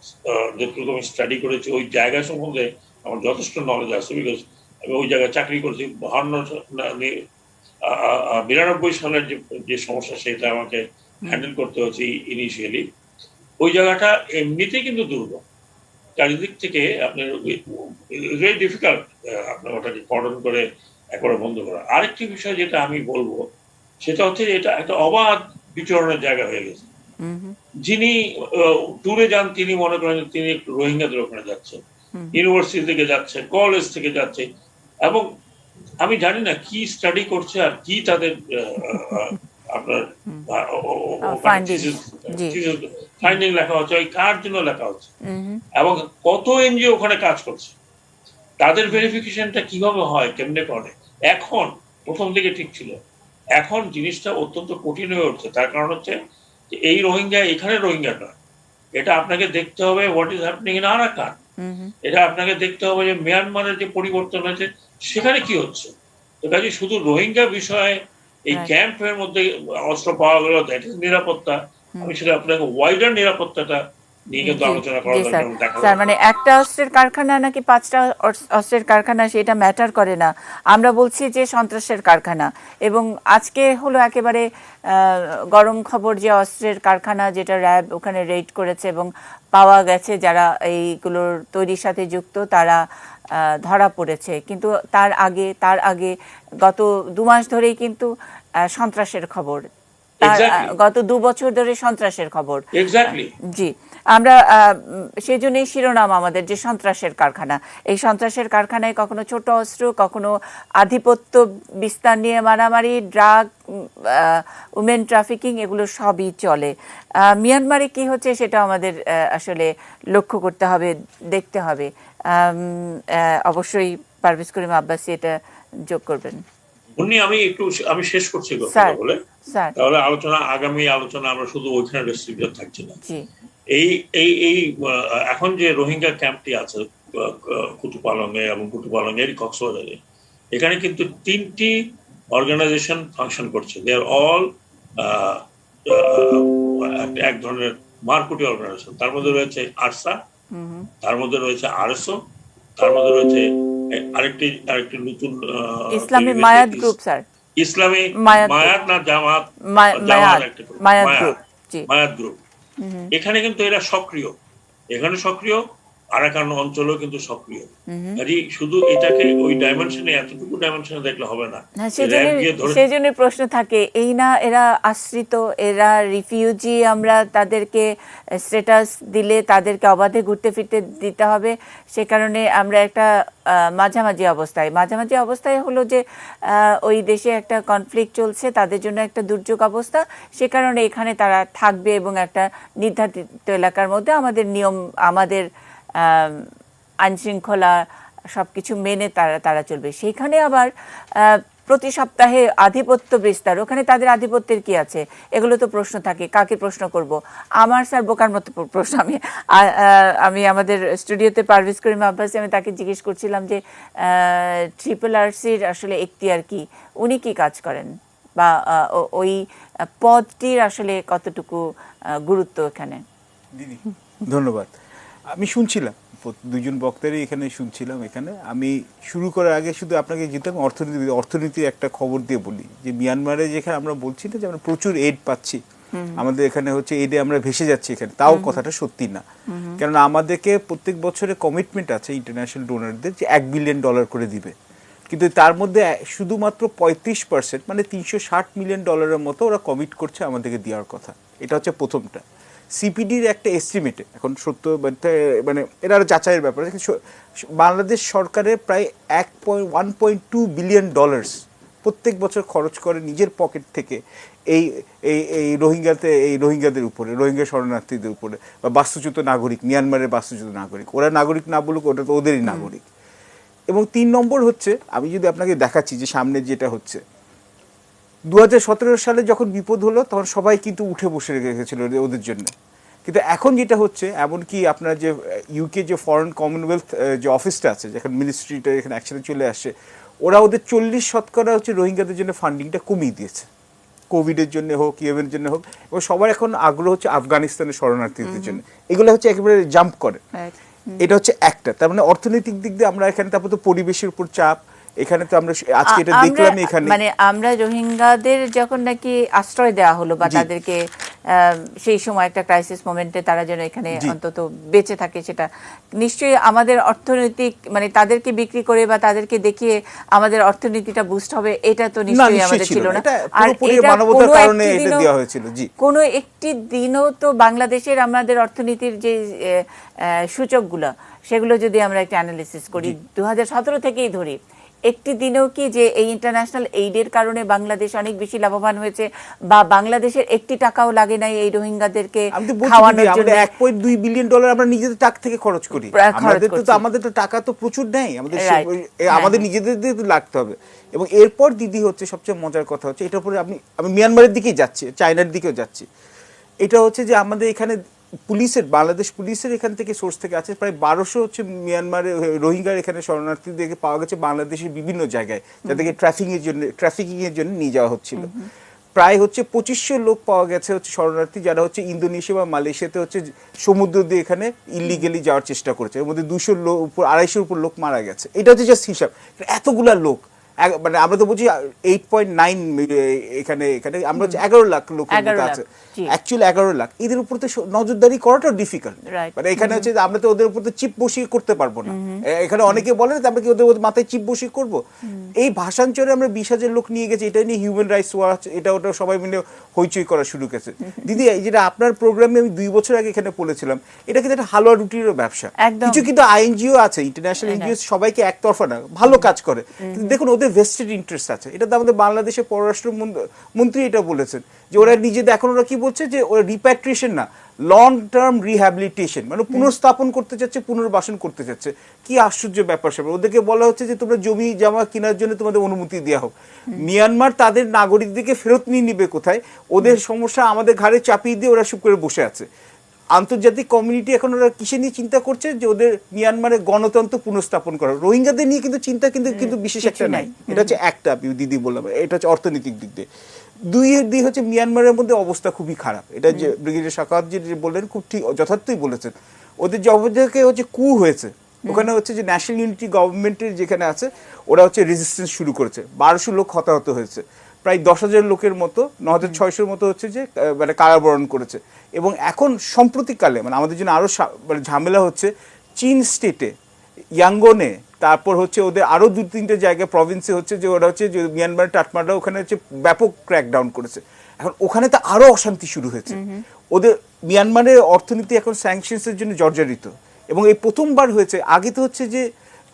যেটুকু আমি স্টাডি করেছি ওই জায়গা সম্বন্ধে আমার যথেষ্ট নলেজ আছে, বিকজ আমি ওই জায়গায় চাকরি করেছি। 92 সালের যে সমস্যা সেটা আমাকে হ্যান্ডেল করতে হচ্ছে ইনিশিয়ালি। ওই জায়গাটা এমনিতেই কিন্তু দুর্গম, চারিদিক থেকে আপনার ভেরি ডিফিকাল্ট আপনার ওটাকে কর্ডন করে একবারে বন্ধ করা। আরেকটি বিষয় যেটা আমি বলবো সেটা হচ্ছে এটা একটা অবাধ বিচরণের জায়গা হয়ে গেছে। যিনি ট্যুরে যান তিনি মনে করেন তিনি রোহিঙ্গাদের ওখানে যাচ্ছেন, ইউনিভার্সিটি থেকে যাচ্ছে, কলেজ থেকে যাচ্ছে, এবং আমি জানি না কি স্টাডি করছে আর কি তাদের আপনার ফাইন্ডিং লেখা হচ্ছে, ওই কার জন্য লেখা হচ্ছে এবং কত এনজিও ওখানে কাজ করছে, তাদের ভেরিফিকেশনটা কিভাবে হয়, কেমনে করে। এখন প্রথম দিকে ঠিক ছিল, এখন জিনিসটা অত্যন্ত কঠিন হয়ে উঠছে। তার কারণ হচ্ছে এই রোহিঙ্গা এখানে রোহিঙ্গা নয়, এটা আপনাকে দেখতে হবে what is happening in Arakan. এটা আপনাকে দেখতে হবে যে মিয়ানমারের যে পরিবর্তন হয়েছে সেখানে কি হচ্ছে। তো কাজে শুধু রোহিঙ্গা বিষয়ে এই ক্যাম্পের মধ্যে অস্ত্র পাওয়া গেল দ্যাট ইজ নিরাপত্তা, আমি সেটা আপনাকে ওয়াইডার নিরাপত্তাটা নিয়ে কিন্তু আলোচনা করা দরকার। স্যার মানে একটা অস্ত্রের কারখানা নাকি 5টা অস্ত্রের কারখানা সেটা ম্যাটার করে না, আমরা বলছি যে সন্ত্রাসের কারখানা। এবং আজকে হলো একেবারে গরম খবর যে অস্ত্রের কারখানা যেটা র্যাব ওখানে রেড করেছে এবং পাওয়া গেছে যারা এইগুলোর তৈরির সাথে যুক্ত তারা ধরা পড়েছে। কিন্তু তার আগে গত 2 মাস ধরেই কিন্তু সন্ত্রাসের খবর, গত 2 বছর ধরে সন্ত্রাসের খবর। জি, আমরা সেই জন্যই শিরোনাম আমাদের যে সন্ত্রাসের কারখানা। এই সন্ত্রাসের কারখানায় কখনো ছোট অস্ত্র, কখনো আধিপত্য বিস্তার নিয়ে মারামারি, ড্রাগ, উমেন ট্রাফিকিং, এগুলো সবই চলে। মিয়ানমারে কি হচ্ছে সেটা আমাদের আসলে লক্ষ্য করতে হবে, দেখতে হবে। অবশ্যই পারভেজ করিম আব্বাসী এটা যোগ করবেন। আমি শেষ করছি কথা বলে, তাহলে আগামী আলোচনা আমরা শুধু ওইখানে রেস্ট্রিক্টেড থাকছি না। এই এখন যে রোহিঙ্গা ক্যাম্পটি আছে কুতুপালংয়ে এবং কুতুপালংয়ের কক্সবাজারে, এখানে কিন্তু 3টি অর্গানাইজেশন ফাংশন করছে। দে আর অল এক ধরনের মারকুটি অর্গানাইজেশন। তার মধ্যে রয়েছে আরসা, তার মধ্যে রয়েছে আরএসও, তার মধ্যে রয়েছে আরেকটি নতুন ইসলামী মায়াত গ্রুপ। স্যার ইসলামী মায়াত না জামাত, মায়াত গ্রুপ। এখানে কিন্তু এরা সক্রিয়, এখানে সক্রিয়, আরাকান অঞ্চলেও কিন্তু সক্রিয়। শুধু এটাকে ওই ডাইমেনশনে, এতটুকু ডাইমেনশনে দেখলে হবে না। সেই জন্য প্রশ্ন থাকে, এই না এরা আশ্রিত, এরা রিফিউজি, আমরা তাদেরকে স্ট্যাটাস দিলে তাদেরকে অবাধে ঘুরতে ফিরতে দিতে হবে। সে কারণে আমরা একটা মাঝামাঝি অবস্থায় হলো যে ওই দেশে একটা কনফ্লিক্ট চলছে, তাদের জন্য একটা দুর্যোগ অবস্থা, সে কারণে এখানে তারা থাকবে এবং একটা নির্ধারিত এলাকার মধ্যে আমাদের নিয়ম, আমাদের আইনশৃঙ্খলা সবকিছু মেনে তারা চলবে, সেইখানে আবার প্রতি সপ্তাহে আধিপত্য বিস্তার, ওখানে তাদের আধিপত্যের কি আছে? এগুলো তো প্রশ্ন থাকে, কাকে প্রশ্ন করব? আমার স্যার বোকার মতো প্রশ্ন। আমি আমাদের স্টুডিওতে পারভেজ করিম আব্বাসী, আমি তাকে জিজ্ঞেস করছিলাম যে RRRCর আসলে এখতিয়ার কি, উনি কি কাজ করেন, বা ওই পদটির আসলে কতটুকু গুরুত্ব এখানে? দিদি ধন্যবাদ। আমি শুনছিলাম দুজন বক্তারই এখানে শুনছিলাম। এখানে আমি শুরু করার আগে শুধু আপনাকে যেতাম অর্থনীতির একটা খবর দিয়ে বলি যে মিয়ানমারে যেখানে আমরা বলছি না যে আমরা প্রচুর এড পাচ্ছি, আমাদের এখানে হচ্ছে এডে আমরা ভেসে যাচ্ছি এখানে, তাও কথাটা সত্যি না। কেননা আমাদেরকে প্রত্যেক বছরে কমিটমেন্ট আছে ইন্টারন্যাশনাল ডোনারদের যে $1 বিলিয়ন করে দিবে, কিন্তু তার মধ্যে শুধুমাত্র 35% মানে $360 মিলিয়ন মতো ওরা কমিট করছে আমাদেরকে দেওয়ার কথা। এটা হচ্ছে প্রথমটা। সিপিডির একটা এস্টিমেটে এখন সত্য মানে এটা আরো যাচাইয়ের ব্যাপার, বাংলাদেশ সরকারের প্রায় $1.2 বিলিয়ন প্রত্যেক বছর খরচ করে নিজের পকেট থেকে এই এই রোহিঙ্গাদের উপরে, রোহিঙ্গা শরণার্থীদের উপরে, বা বাস্তুচ্যুত নাগরিক, মিয়ানমারের বাস্তুচ্যুত নাগরিক। ওরা নাগরিক না বলুক, ওটা তো ওদেরই নাগরিক। এবং 3 নম্বর হচ্ছে, আমি যদি আপনাকে দেখাচ্ছি যে সামনে যেটা হচ্ছে, 2017 সালে যখন বিপদ হলো তখন সবাই কিন্তু উঠে বসে রেখেছিল ওদের জন্য। কিন্তু এখন যেটা হচ্ছে, এমনকি আপনার যে ইউকে যে ফরেন কমনওয়েলথ যে অফিসটা আছে, যেখানে মিনিস্ট্রিটা এখানে একসাথে চলে আসছে, ওরা ওদের 40% হচ্ছে রোহিঙ্গাদের জন্য ফান্ডিংটা কমিয়ে দিয়েছে, কোভিডের জন্য হোক, ইয়েমেনের জন্য হোক। এবং সবার এখন আগ্রহ হচ্ছে আফগানিস্তানের শরণার্থীদের জন্য। এগুলো হচ্ছে একেবারে জাম্প করে। এটা হচ্ছে একটা। তার মানে অর্থনৈতিক দিক দিয়ে আমরা এখানে, তারপর তো পরিবেশের উপর চাপ, এখানে তো আমরা আজকে এটা দেখলাম এখানে, মানে আমরা রোহিঙ্গাদের যখন নাকি আশ্রয় দেওয়া হলো বা তাদেরকে সেই সময় একটা ক্রাইসিস মোমেন্টে তারা যেন এখানে অন্তত বেঁচে থাকে, সেটা নিশ্চয়ই আমাদের অর্থনৈতিক, মানে তাদেরকে বিক্রি করে বা তাদেরকে দেখিয়ে আমাদের অর্থনীতিটা বুস্ট হবে, এটা তো নিশ্চয়ই আমাদের ছিল না। আর মানবতার কারণে এটা দেওয়া হয়েছিল। জি, কোনো একটি দিনও তো বাংলাদেশের আমাদের অর্থনীতির যে সূচকগুলো, সেগুলো যদি আমরা একটা অ্যানালিসিস করি 2017 থেকেই ধরি, একটি দিনেও কি যে এই ইন্টারন্যাশনাল এইডের কারণে বাংলাদেশ অনেক বেশি লাভবান হয়েছে, বা বাংলাদেশের একটি টাকাও লাগে নাই এই রোহিঙ্গাদেরকে খাওয়ানোর জন্য? $1.2 বিলিয়ন আমরা নিজেদের টাকা থেকে খরচ করি। আমাদের তো টাকা তো প্রচুর নেই, আমাদের নিজেদের দিয়ে লাগতে হবে। এবং এরপর দিদি হচ্ছে সবচেয়ে মজার কথা হচ্ছে, এটার উপরে আমি মিয়ানমারের দিকেই যাচ্ছি, চায়নার দিকেও যাচ্ছি। এটা হচ্ছে যে আমাদের এখানে পুলিশের, বাংলাদেশ পুলিশের এখান থেকে সোর্স থেকে আছে প্রায় 1200 হচ্ছে মিয়ানমারে রোহিঙ্গার এখানে শরণার্থীদেরকে পাওয়া গেছে বাংলাদেশের বিভিন্ন জায়গায়, যাদেরকে ট্রাফিকিং এর জন্য নিয়ে যাওয়া হচ্ছিল। প্রায় হচ্ছে 2500 লোক পাওয়া গেছে হচ্ছে শরণার্থী, যারা হচ্ছে ইন্দোনেশিয়া বা মালয়েশিয়াতে হচ্ছে সমুদ্র দিয়ে এখানে ইলিগেলি যাওয়ার চেষ্টা করেছে। এর মধ্যে 200 লোক উপর, 250 উপর লোক মারা গেছে। এটা হচ্ছে জাস্ট হিসাব। এতগুলা লোক, মানে আমরা তো বলছি 8.9, এখানে আমরা হচ্ছে 11 লাখ লোক আছে, অ্যাকচুয়ালি 11 লাখ। এদের উপর তো নজরদারি করাটা ডিফিকাল্ট। মানে এখানে হচ্ছে আমরা তো ওদের উপর তো চিপ বসিয়ে করতে পারবো না। এখানে অনেকে বলে না আমরা কি ওদের মাথায় চিপ বসিয়ে করবো? এই ভাষাঞ্চলে আমরা 20,000 লোক নিয়ে গেছি, এটা নিয়ে হিউম্যান রাইটস ওয়াচ এটা ওটা সবাই মিলে হইচই করা শুরু করেছে। দিদি, যেটা আপনার প্রোগ্রামে আমি 2 বছর আগে এখানে বলেছিলাম, এটা কিন্তু একটা হালুয়া রুটিরও ব্যবসা। কিছু কিন্তু আইএনজিও আছে, ইন্টারন্যাশনাল এনজিও, সবাইকে একতরফা না, ভালো কাজ করে, কিন্তু দেখুন ওদের ভেস্টেড ইন্টারেস্ট আছে। এটা তো আমাদের বাংলাদেশের পররাষ্ট্র মন্ত্রী এটা বলেছেন যে ওরা নিজেদের, এখন ওরা কি বলছে যে ওরা রিপ্যাট্রিয়েশন না, লং টার্ম রিহ্যাবিলিটেশন, মানে পুনঃস্থাপন করতে চাচ্ছে, পুনর্বাসন করতে চাচ্ছে। কি আশ্চর্য ব্যাপার স্যাপার। ওদেরকে বলা হচ্ছে যে তোমরা জমি জামা কেনার জন্য তোমাদের অনুমতি দেওয়া হোক। মিয়ানমার তাদের নাগরিকদেরকে ফেরত নিয়ে নিবে কোথায়? ওদের সমস্যা আমাদের ঘাড়ে চাপিয়ে দিয়ে ওরা চুপ করে বসে আছে। আন্তর্জাতিক কমিউনিটি এখন ওরা কিসে নিয়ে চিন্তা করছে? যে ওদের মিয়ানমারের গণতন্ত্র পুনঃস্থাপন করা। রোহিঙ্গাদের নিয়ে কিন্তু চিন্তা কিন্তু বিশেষ একটা নাই। এটা হচ্ছে একটা, দিদি বললাম, এটা হচ্ছে অর্থনৈতিক দিক দিয়ে। 2 দিক হচ্ছে মিয়ানমারের মধ্যে অবস্থা খুবই খারাপ। এটা যে ব্রিগেডিয়ার শাকাওয়াত জি বললেন, খুব ঠিক যথার্থই বলেছেন। ওদের জবরদস্তি হচ্ছে কু হয়েছে ওখানে, হচ্ছে যে ন্যাশনাল ইউনিটি গভর্নমেন্টের যেখানে আছে, ওরা হচ্ছে রেজিস্ট্যান্স শুরু করেছে। 1200 লোক হতাহত হয়েছে, প্রায় 10,000 লোকের মতো, 9,600 মতো হচ্ছে যে মানে কারাবরণ করেছে। এবং এখন সম্প্রতিকালে মানে আমাদের জন্য আরো মানে ঝামেলা হচ্ছে, চীন স্টেটে ইয়াঙ্গনে, তারপর হচ্ছে ওদের আরো 2-3টে জায়গায় প্রভিন্সে হচ্ছে যে ওরা হচ্ছে যে মিয়ানমার টাটমারা ওখানে হচ্ছে ব্যাপক ক্র্যাকডাউন করেছে। এখন ওখানে তো আরো অশান্তি শুরু হয়েছে। ওদের মিয়ানমারের অর্থনীতি এখন স্যাংশনসের জন্য জর্জরিত, এবং এই প্রথমবার হয়েছে। আগে তো হচ্ছে যে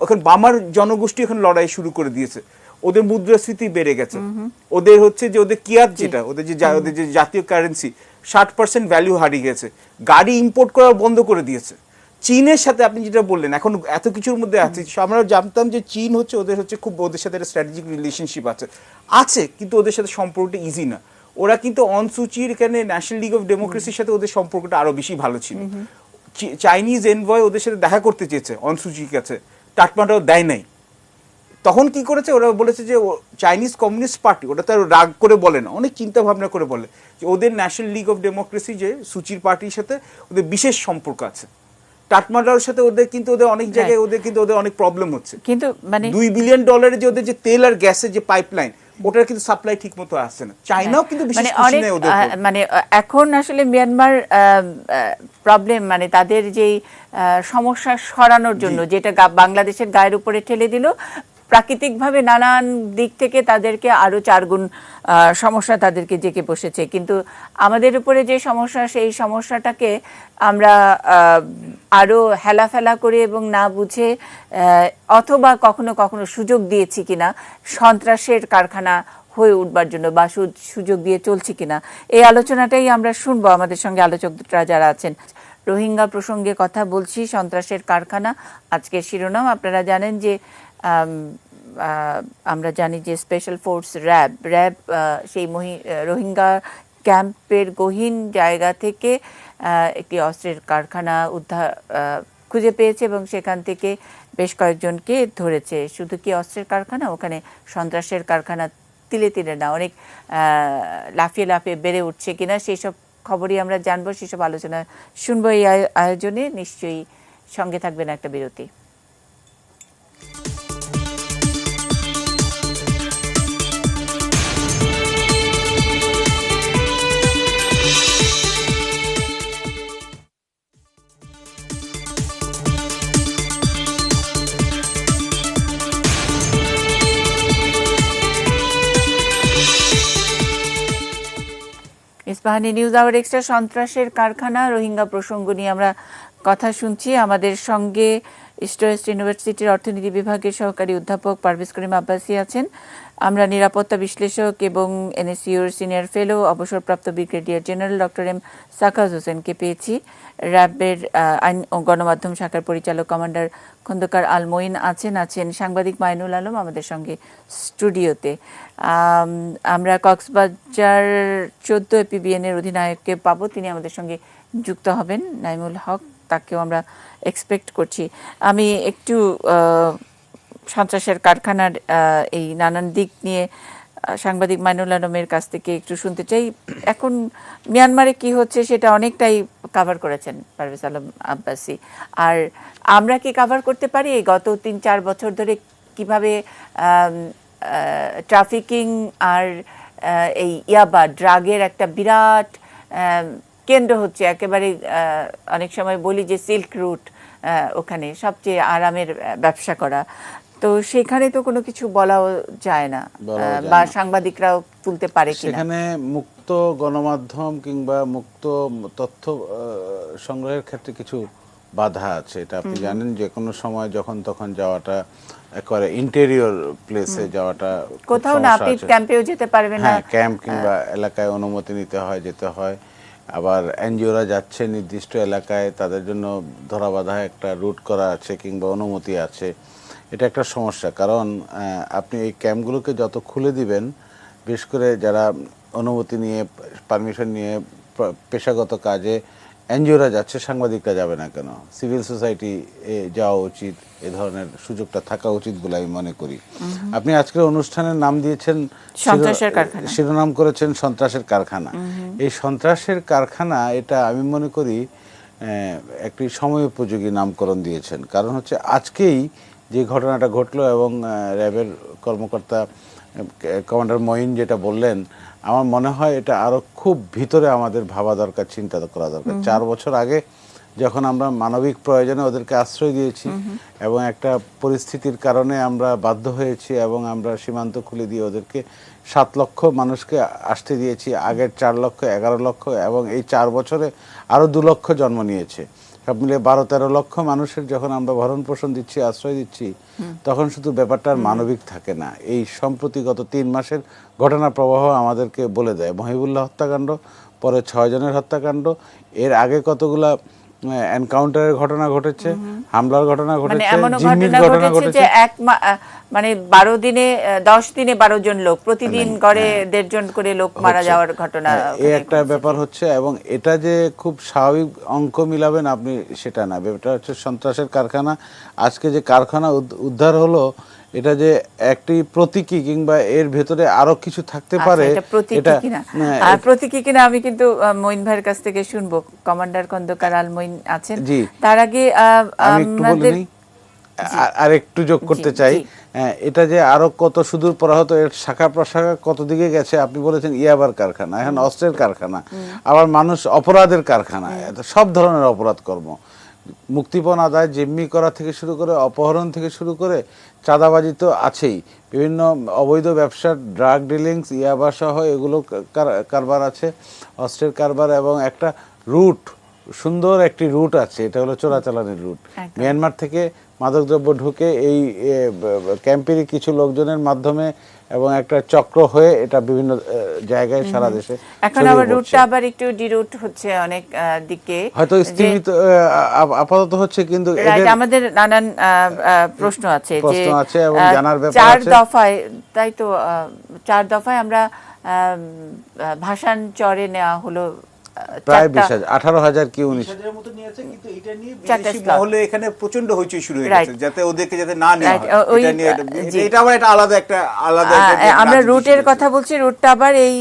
ওখানে বামার জনগোষ্ঠী এখন লড়াই শুরু করে দিয়েছে, ওদের মুদ্রাস্ফীতি বেড়ে গেছে, ওদের হচ্ছে যে ওদের কিয়াত যেটা ওদের যে জাতীয় কারেন্সি 60% ভ্যালু হারিয়ে গেছে, গাড়ি ইম্পোর্ট করা বন্ধ করে দিয়েছে। চীনের সাথে আপনি যেটা বললেন এখন এত কিছুর মধ্যে আছে, আমরা জানতাম যে চীন হচ্ছে ওদের হচ্ছে খুব ওদের সাথে একটা স্ট্র্যাটেজিক রিলেশনশিপ আছে কিন্তু ওদের সাথে সম্পর্কটা ইজি না। ওরা কিন্তু অন সুচির এখানে ন্যাশনাল লিগ অফ ডেমোক্রেসির সাথে ওদের সম্পর্কটা আরো বেশি ভালো ছিল। চাইনিজ এনভয় ওদের সাথে দেখা করতে চেয়েছে অন সুচির কাছে, টাটমাটাও দেয় নাই। তখন কি করেছে, ওরা বলেছে যে চাইনিজ কমিউনিস্ট পার্টি, ওটা তার রাগ করে বলে না, অনেক চিন্তা ভাবনা করে বলে যে ওদের ন্যাশনাল লিগ অফ ডেমোক্রেসি যে সুচির পার্টির সাথে ওদের বিশেষ সম্পর্ক আছে। টাটমাটার সাথে ওদের কিন্তু ওদের অনেক জায়গায় ওদের অনেক প্রবলেম হচ্ছে, কিন্তু মানে $2 বিলিয়ন যে ওদের যে তেল আর গ্যাসের যে পাইপলাইন ওটার কিন্তু সাপ্লাই ঠিক মতো আসছে না। চায়নাও কিন্তু বিশেষ খুশি নেই ওদের, মানে এখন আসলে মিয়ানমার প্রবলেম মানে তাদের যেই সমস্যা সরানোর জন্য যেটা বাংলাদেশের গায়ের উপরে ঠেলে দিল, প্রাকৃতিকভাবে নানান দিক থেকে তাদেরকে আরো 4 গুণ সমস্যা তাদেরকে জেঁকে বসেছে। কিন্তু আমাদের উপরে যে সমস্যা, সেই সমস্যাটাকে আমরা আরো হেলাফেলা করে এবং না বুঝে অথবা কখনো কখনো সুযোগ দিয়েছি কিনা সন্ত্রাসের কারখানা হয়ে উঠবার জন্য, বা সুযোগ দিয়ে চলছি কিনা, এই আলোচনাটাই আমরা শুনবো আমাদের সঙ্গে আলোচকরা যারা আছেন। রোহিঙ্গা প্রসঙ্গে কথা বলছি, সন্ত্রাসের কারখানা আজকের শিরোনাম। আপনারা জানেন যে আমরা জানি যে স্পেশাল ফোর্স র্যাব সেই রোহিঙ্গা ক্যাম্পের গহীন জায়গা থেকে একটি অস্ত্রের কারখানা খুঁজে পেয়েছে এবং সেখান থেকে বেশ কয়েকজনকে ধরেছে। শুধু কি অস্ত্রের কারখানা, ওখানে সন্ত্রাসের কারখানা তিলে তিলে না, অনেক লাফিয়ে লাফিয়ে বেড়ে উঠছে কিনা সেই সব খবরই আমরা জানবো, সেসব আলোচনা শুনবো এই আয়োজনে। নিশ্চয়ই সঙ্গে থাকবেন একটা বিরতি। ইস্পাহানি নিউজ আওয়ার এক্সট্রা, সন্ত্রাসের কারখানা, রোহিঙ্গা প্রসঙ্গ নিয়ে আমরা কথা শুনছি। আমাদের সঙ্গে ইস্ট ওয়েস্ট ইউনিভার্সিটির অর্থনীতি বিভাগের সহকারী অধ্যাপক পারভেজ করিম আব্বাসী আছেন। আমরা নিরাপত্তা বিশ্লেষক এবং এনএসইউর সিনিয়র ফেলো অবসরপ্রাপ্ত brigadier general doctor M Sakhawat হোসেনকে পেয়েছি। র্যাবের আইন ও গণমাধ্যম শাখার পরিচালক কমান্ডার খন্দকার আল মঈন আছেন সাংবাদিক মাইনুল আলম আমাদের সঙ্গে স্টুডিওতে। আমরা কক্সবাজার 14 এপিবিএন এর অধিনায়ককে পাবো, তিনি আমাদের সঙ্গে যুক্ত হবেন, নাইমুল হক, তাকেও আমরা এক্সপেক্ট করছি। আমি একটু সন্ত্রাসের কারখানার এই নানান দিক নিয়ে সাংবাদিক মাইনুল আলমের কাছ থেকে একটু শুনতে চাই। এখন মিয়ানমারে কি হচ্ছে সেটা অনেকটাই কভার করেছেন পারভেজ আলম আব্বাসী, আর আমরা কি কভার করতে পারি এই গত 3-4 বছর ধরে কিভাবে ট্রাফিকিং আর এই ইয়াবা ড্রাগের একটা বিরাট কেন্দ্র হচ্ছে, একেবারে অনেক সময় বলি যে সিল্ক রুট, ওখানে সবচেয়ে আরামের ব্যবসা করা। তো সেখানে তো কোনো কিছু বলাও যায় না, বা সাংবাদিকরাও তুলতে পারে কিনা। সেখানে মুক্ত গণমাধ্যম কিংবা মুক্ত তথ্য সংগ্রহের ক্ষেত্রে কিছু বাধা আছে, এটা আপনি জানেন। যে কোনো সময় যখন তখন যাওয়াটা, একেবারে ইন্টেরিয়র প্লেসে যাওয়াটা কোথাও না, আপনি ক্যাম্পেও যেতে পারবেন না। হ্যাঁ, ক্যাম্প কিংবা এলাকায় অনুমতি নিতে হয়, যেতে হয়। আবার এনজিওরা যাচ্ছে নির্দিষ্ট এলাকায়, তাদের জন্য ধরা বাঁধা একটা রুট করা আছে কিংবা অনুমতি আছে। এটা একটা সমস্যা, কারণ আপনি এই ক্যাম্পগুলোকে যত খুলে দিবেন, বিশেষ করে যারা অনুমতি নিয়ে পারমিশন নিয়ে পেশাগত কাজে এনজিওরা যাচ্ছে, সাংবাদিকরা যাবে না কেন? সিভিল সোসাইটি যাওয়া উচিত, এ ধরনের সুযোগটা থাকা উচিত বলে আমি মনে করি। আপনি আজকের অনুষ্ঠানের নাম দিয়েছেন, শিরোনাম করেছেন সন্ত্রাসের কারখানা। এই সন্ত্রাসের কারখানা, এটা আমি মনে করি একটি সময় উপযোগী নামকরণ দিয়েছেন। কারণ হচ্ছে আজকেই যে ঘটনাটা ঘটলো এবং র্যাবের কর্মকর্তা কমান্ডার মঈন যেটা বললেন, আমার মনে হয় এটা আরো খুব ভিতরে আমাদের ভাবা দরকার, চিন্তা করা দরকার। 4 বছর আগে যখন আমরা মানবিক প্রয়োজনে ওদেরকে আশ্রয় দিয়েছি এবং একটা পরিস্থিতির কারণে আমরা বাধ্য হয়েছি এবং আমরা সীমান্ত খুলে দিয়ে ওদেরকে 7 লক্ষ মানুষকে আসতে দিয়েছি, আগের 4 লক্ষ 11 লক্ষ, এবং এই 4 বছরে আরো 2 লক্ষ জন্ম নিয়েছে। সব মিলে 12-13 লক্ষ মানুষের যখন আমরা ভরণ পোষণ দিচ্ছি, আশ্রয় দিচ্ছি, তখন শুধু ব্যাপারটা মানবিক থাকে না। এই সম্প্রতি গত 3 মাসের ঘটনা প্রবাহ আমাদেরকে বলে দেয়। মহিবুল্লাহ হত্যাকাণ্ড, পরে 6 জনের হত্যাকাণ্ড, এর আগে কতগুলা এনকাউন্টারের ঘটনা ঘটেছে, হামলার ঘটনা মানে ঘটেছে, এমনও জিম্মির ঘটনা ঘটনা ঘটেছে ঘটেছে। যে মানে 12 দিনে 10 দিনে 12 জন লোক, প্রতিদিন গড়ে 1.5 জন করে লোক মারা হচ্ছে। যাওয়ার ঘটনা এই ওখানে একটা ঘটেছে। ব্যাপার হচ্ছে, এবং এটা যে খুব স্বাভাবিক অঙ্ক মিলাবেন আপনি সেটা না, এটা হচ্ছে সন্ত্রাসের কারখানা। আজকে যে কারখানা উদ্ধার হলো, এটা যে একটি প্রতীকী কিংবা এর ভেতরে আরো কিছু থাকতে আচ্ছা, পারে, এটা প্রতীকী এটা কিনা প্রতীকী কিনা আমি কিন্তু মঈন ভাইয়ের কাছ থেকে শুনবো। কমান্ডার খন্দকার আল মঈন আছেন, জি। তার আগে আমি একটু বলে আমাদের নিই, আর একটু যোগ করতে চাই। এটা যে আরো কত সুদূর পরাহত, এর শাখা প্রশাখা কত দিকে গেছে। আপনি বলেছেন ইয়াবার কারখানা, এখন অস্ত্রের কারখানা, আবার মানুষ অপরাধের কারখানা, সব ধরনের অপরাধ কর্ম, মুক্তিপণ আদায়, জিম্মি করা থেকে শুরু করে, অপহরণ থেকে শুরু করে চাঁদাবাজি তো আছেই, বিভিন্ন অবৈধ ব্যবসা, ড্রাগ ডিলিংস, ইয়াবা সহ এগুলো কারবার আছে, অস্ত্রের কারবার, এবং একটা রুট, সুন্দর একটি রুট আছে, এটা হলো চোরাচালানের রুট। মিয়ানমার থেকে মাদকদ্রব্য ঢুকে এই ক্যাম্পেরই কিছু লোকজনের মাধ্যমে এবং একটা চক্র হয়ে এটা বিভিন্ন জায়গায় সারা দেশে এখন আবার রুটটা আবার একটু ডিরুট হচ্ছে অনেক দিকে, হয়তো স্থিমিত আপাতত হচ্ছে, কিন্তু আমাদের নানান প্রশ্ন আছে এবং জানার ব্যাপার আছে। 4 দফায়, তাই তো 4 দফায় আমরা ভাষাণ চরে নেওয়া হলো প্রায় 18,000 কি 19,000 মতো নিয়েছে, কিন্তু এটা নিয়ে বিদেশি মহলে এখানে প্রচন্ড হইচই শুরু হয়ে গেছে, যাতে ওদেরকে যাতে না নেওয়া হয়, এটা নিয়ে এটা আবার একটা আলাদা আমরা রুটের কথা বলছি। রুটটা আবার এই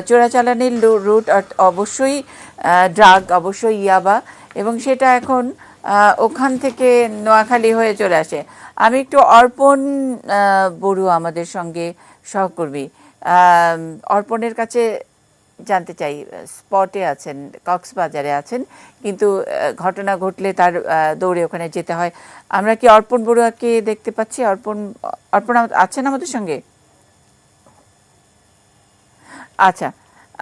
চোরাচালানির রুট, অবশ্যই ড্রাগ, অবশ্যই ইয়াবা, এবং সেটা এখন ওখান থেকে নোয়াখালী হয়ে চলে আসে। আমি একটু অর্পণ বড়ুয়া আমাদের সঙ্গে সহকর্মী, অর্পণের কাছে জানতে চাই, স্পটে আছেন, কক্সবাজারে আছেন, কিন্তু ঘটনা ঘটলে তার দৌড়ে ওখানে যেতে হয়। আমরা কি অর্পণ বড়ুয়াকে দেখতে পাচ্ছি? অর্পণ আছেন আমাদের সঙ্গে? আচ্ছা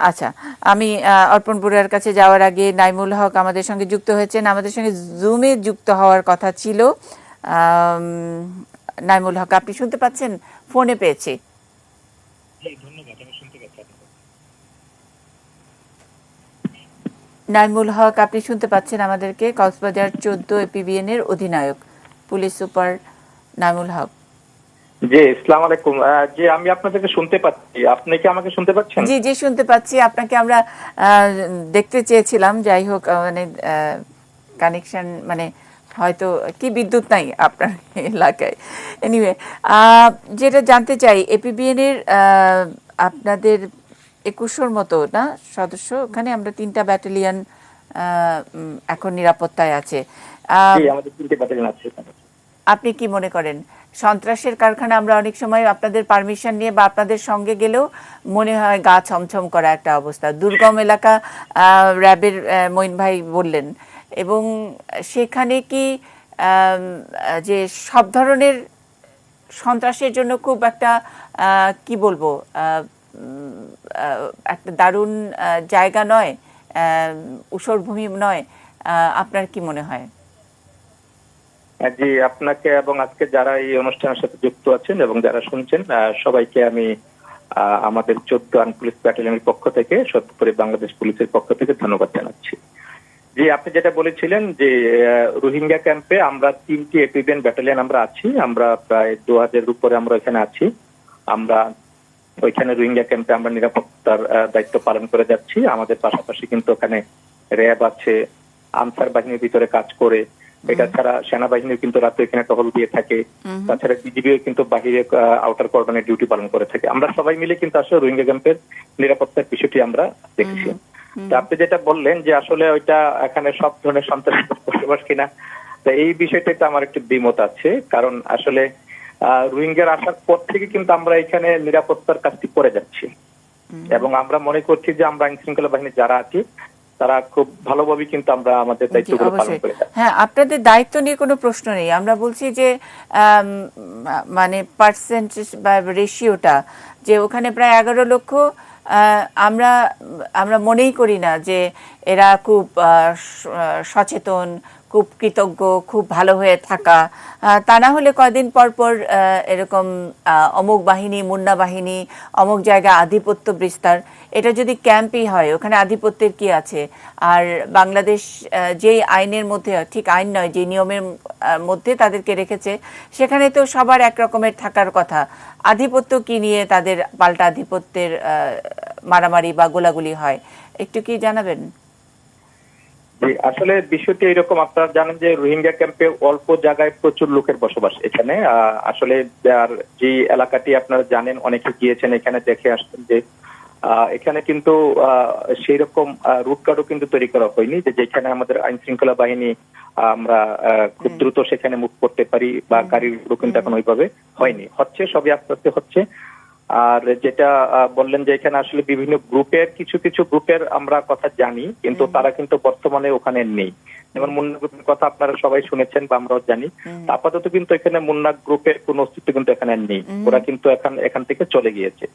আচ্ছা, আমি অর্পণ বড়ুয়ার কাছে যাওয়ার আগে নাইমুল হক আমাদের সঙ্গে যুক্ত হয়েছেন, আমাদের সঙ্গে জুমে যুক্ত হওয়ার কথা ছিল। নাইমুল হক, আপনি শুনতে পাচ্ছেন? ফোনে পেয়েছি। নাইমুল হক, আপনি শুনতে পাচ্ছেন আমাদেরকে? কক্সবাজার 14 এপিবিএন এর অধিনায়ক পুলিশ সুপার নাইমুল হক। জি, আসসালামু আলাইকুম। জি, আমি আপনাদেরকে শুনতে পাচ্ছি, আপনি কি আমাকে শুনতে পাচ্ছেন? জি জি, শুনতে পাচ্ছি। আপনাকে আমরা দেখতে চেয়েছিলাম, যাই হোক মানে কানেকশন, মানে হয়তো কি বিদ্যুৎ নাই আপনার এলাকায়। এনিওয়ে, যেটা জানতে চাই, এপিবিএন এর আপনাদের 2100 মতো না সদস্য ওখানে, আমরা 3টা ব্যাটালিয়ন এখন নিরাপত্তায় আছে। আমাদের 3টে ব্যাটালিয়ন আছে। আপনি কি মনে করেন সন্ত্রাসের কারখানা? আমরা অনেক সময় আপনাদের পারমিশন নিয়ে বা আপনাদের সঙ্গে গেলেও মনে হয় গা ছমছম করা একটা অবস্থা, দুর্গম এলাকা, র্যাবের মঈন ভাই বললেন, এবং সেখানে কি যে সব ধরনের সন্ত্রাসের জন্য খুব একটা কি বলবো, একটা দারুণ জায়গা নয়, ঊষর ভূমি নয়? আপনার কি মনে হয়? জি, আপনাকে এবং আজকে যারা এই অনুষ্ঠানের সাথে যুক্ত আছেন এবং যারা শুনছেন সবাইকে আমি আমাদের 14 আর্ম পুলিশ ব্যাটালিয়নের পক্ষ থেকে, সর্বোপরি বাংলাদেশ পুলিশের পক্ষ থেকে ধন্যবাদ জানাচ্ছি। জি, আপনি যেটা বলেছিলেন যে রোহিঙ্গা ক্যাম্পে আমরা 3টি এপিবিএন ব্যাটালিয়ন আমরা আছি, আমরা প্রায় 2000 উপরে আমরা এখানে আছি। আমরা ওইখানে রোহিঙ্গা ক্যাম্পে আমরা নিরাপত্তার দায়িত্ব পালন করে যাচ্ছি। আমাদের পাশাপাশি কিন্তু ওখানে র্যাব আছে, আনসার বাহিনীর ভিতরে কাজ করে, এটা ছাড়া সেনাবাহিনীও কিন্তু রাতে এখানে টহল দিয়ে থাকে, তাছাড়া বিজিবিও কিন্তু বাহিরে আউটার কর্ডনে ডিউটি পালন করে থাকে। আমরা সবাই মিলে কিন্তু আসলে রোহিঙ্গা ক্যাম্পের নিরাপত্তার বিষয়টি আমরা দেখছি। আপনি যেটা বললেন যে আসলে ওইটা এখানে সব ধরনের সন্ত্রাসী বসবাস কিনা, তো এই বিষয়টাতে আমার একটু দ্বিমত আছে। কারণ আসলে রোহিঙ্গার আসার পর থেকে কিন্তু আমরা এখানে নিরাপত্তার কাজটি করে যাচ্ছি, এবং আমরা মনে করছি যে আমরা আইন শৃঙ্খলা বাহিনী যারা আছি তারা খুব ভালোভাবে কিন্তু আমরা আমাদের দায়িত্বগুলো পালন করে যাচ্ছি। হ্যাঁ, আপনাদের দায়িত্ব নিয়ে কোনো প্রশ্ন নেই। আমরা বলছি যে মানে পার্সেন্টেজ বা রেশিওটা, যে ওখানে প্রায় 11 লক্ষ, আমরা মনেই করি না যে এরা খুব সচেতন, খুব কৃতজ্ঞ, খুব ভালো হয়ে থাকা, তা না হলে কয়দিন পর পর এরকম অমুক বাহিনী, মুন্না বাহিনী, অমুক জায়গায় আধিপত্য বিস্তার, এটা যদি ক্যাম্পই হয় ওখানে আধিপত্যের কি আছে? আর বাংলাদেশ যেই আইনের মধ্যে, ঠিক আইন নয়, যে নিয়মের মধ্যে তাদেরকে রেখেছে সেখানে তো সবার একরকমের থাকার কথা। আধিপত্য কি নিয়ে তাদের পাল্টা আধিপত্যের মারামারি বা গোলাগুলি হয়, একটু কি জানাবেন? আসলে বিষয়টি এরকম, আপনারা জানেন যে রোহিঙ্গা ক্যাম্পে অল্প জায়গায় প্রচুর লোকের বসবাস এখানে। আসলে যে এলাকাটি আপনারা জানেন, অনেকে গিয়েছেন এখানে, দেখে আসছেন যে এখানে কিন্তু সেই রকম রুটকার্ডও কিন্তু তৈরি করা হয়নি যে যেখানে আমাদের আইন শৃঙ্খলা বাহিনী আমরা খুব দ্রুত সেখানে মুভ করতে পারি, বা গাড়িগুলো কিন্তু এখন ওইভাবে হয়নি, হচ্ছে সবই আস্তে আস্তে হচ্ছে। আর যেটা বললেন যে এখানে আসলে বিভিন্ন গ্রুপের কিছু কিছু গ্রুপের আমরা কথা জানি, কিন্তু তারা কিন্তু বর্তমানে ওখানে নেই। যেমন মুন্না গ্রুপের কথা আপনারা সবাই শুনেছেন বা আমরাও জানি। আপাতত কিন্তু এখানে মুন্না গ্রুপের কোন অস্তিত্ব কিন্তু এখানে নেই, ওরা কিন্তু এখান থেকে চলে গিয়েছে।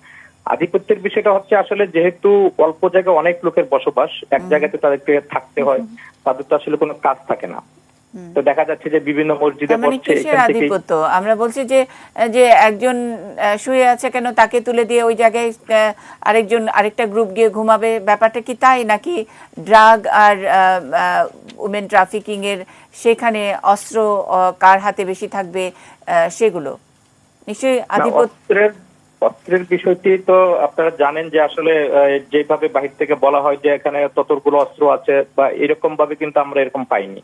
আধিপত্যের বিষয়টা হচ্ছে আসলে যেহেতু অল্প জায়গায় অনেক লোকের বসবাস, এক জায়গাতে তাদেরকে থাকতে হয়, তাদের তো আসলে কোনো কাজ থাকে না। তো দেখা যাচ্ছে যে বিভিন্ন মসজিদে বসছে, কিসের আধিপত্য? আমরা বলছি যে যে একজন শুয়ে আছে, কেন তাকে তুলে দিয়ে ওই জায়গায় আরেকটা গ্রুপ গিয়ে ঘুমাবে, ব্যাপারটা কি তাই? নাকি ড্রাগ আর উমেন ট্রাফিকিং এর সেখানে অস্ত্র কার হাতে বেশি থাকবে, সেগুলো নিশ্চয়ই অস্ত্রের বিষয়টি তো আপনারা জানেন যে আসলে যেভাবে বাহির থেকে বলা হয় যে এখানে ততগুলো অস্ত্র আছে বা এরকম ভাবে কিন্তু আমরা এরকম পাইনি।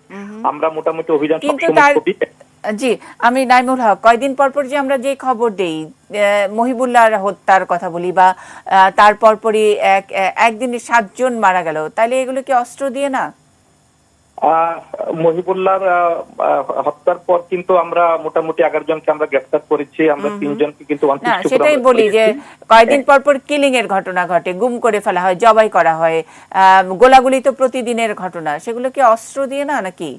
আমরা মোটামুটি অভিযান জি, আমি নাইমুল হক, কয়দিন পর পর যে আমরা যে খবর দেই, মহিবুল্লাহ হত্যার কথা বলি, বা তার পরপরই একদিনে 7 জন মারা গেল, তাহলে এগুলো কি অস্ত্র দিয়ে না? মহিবুল্লাহর হত্যার পর কিন্তু আমরা মোটামুটি 11 জনকে আমরা গ্রেফতার করেছি, আমরা 3 জনকে কিন্তু সেটাই বলি যে কয়েকদিন পর পর কিলিং এর ঘটনা ঘটে, গুম করে ফেলা হয়, জবাই করা হয়, গোলাগুলি তো প্রতিদিনের ঘটনা, সেগুলো কি অস্ত্র দিয়ে না নাকি?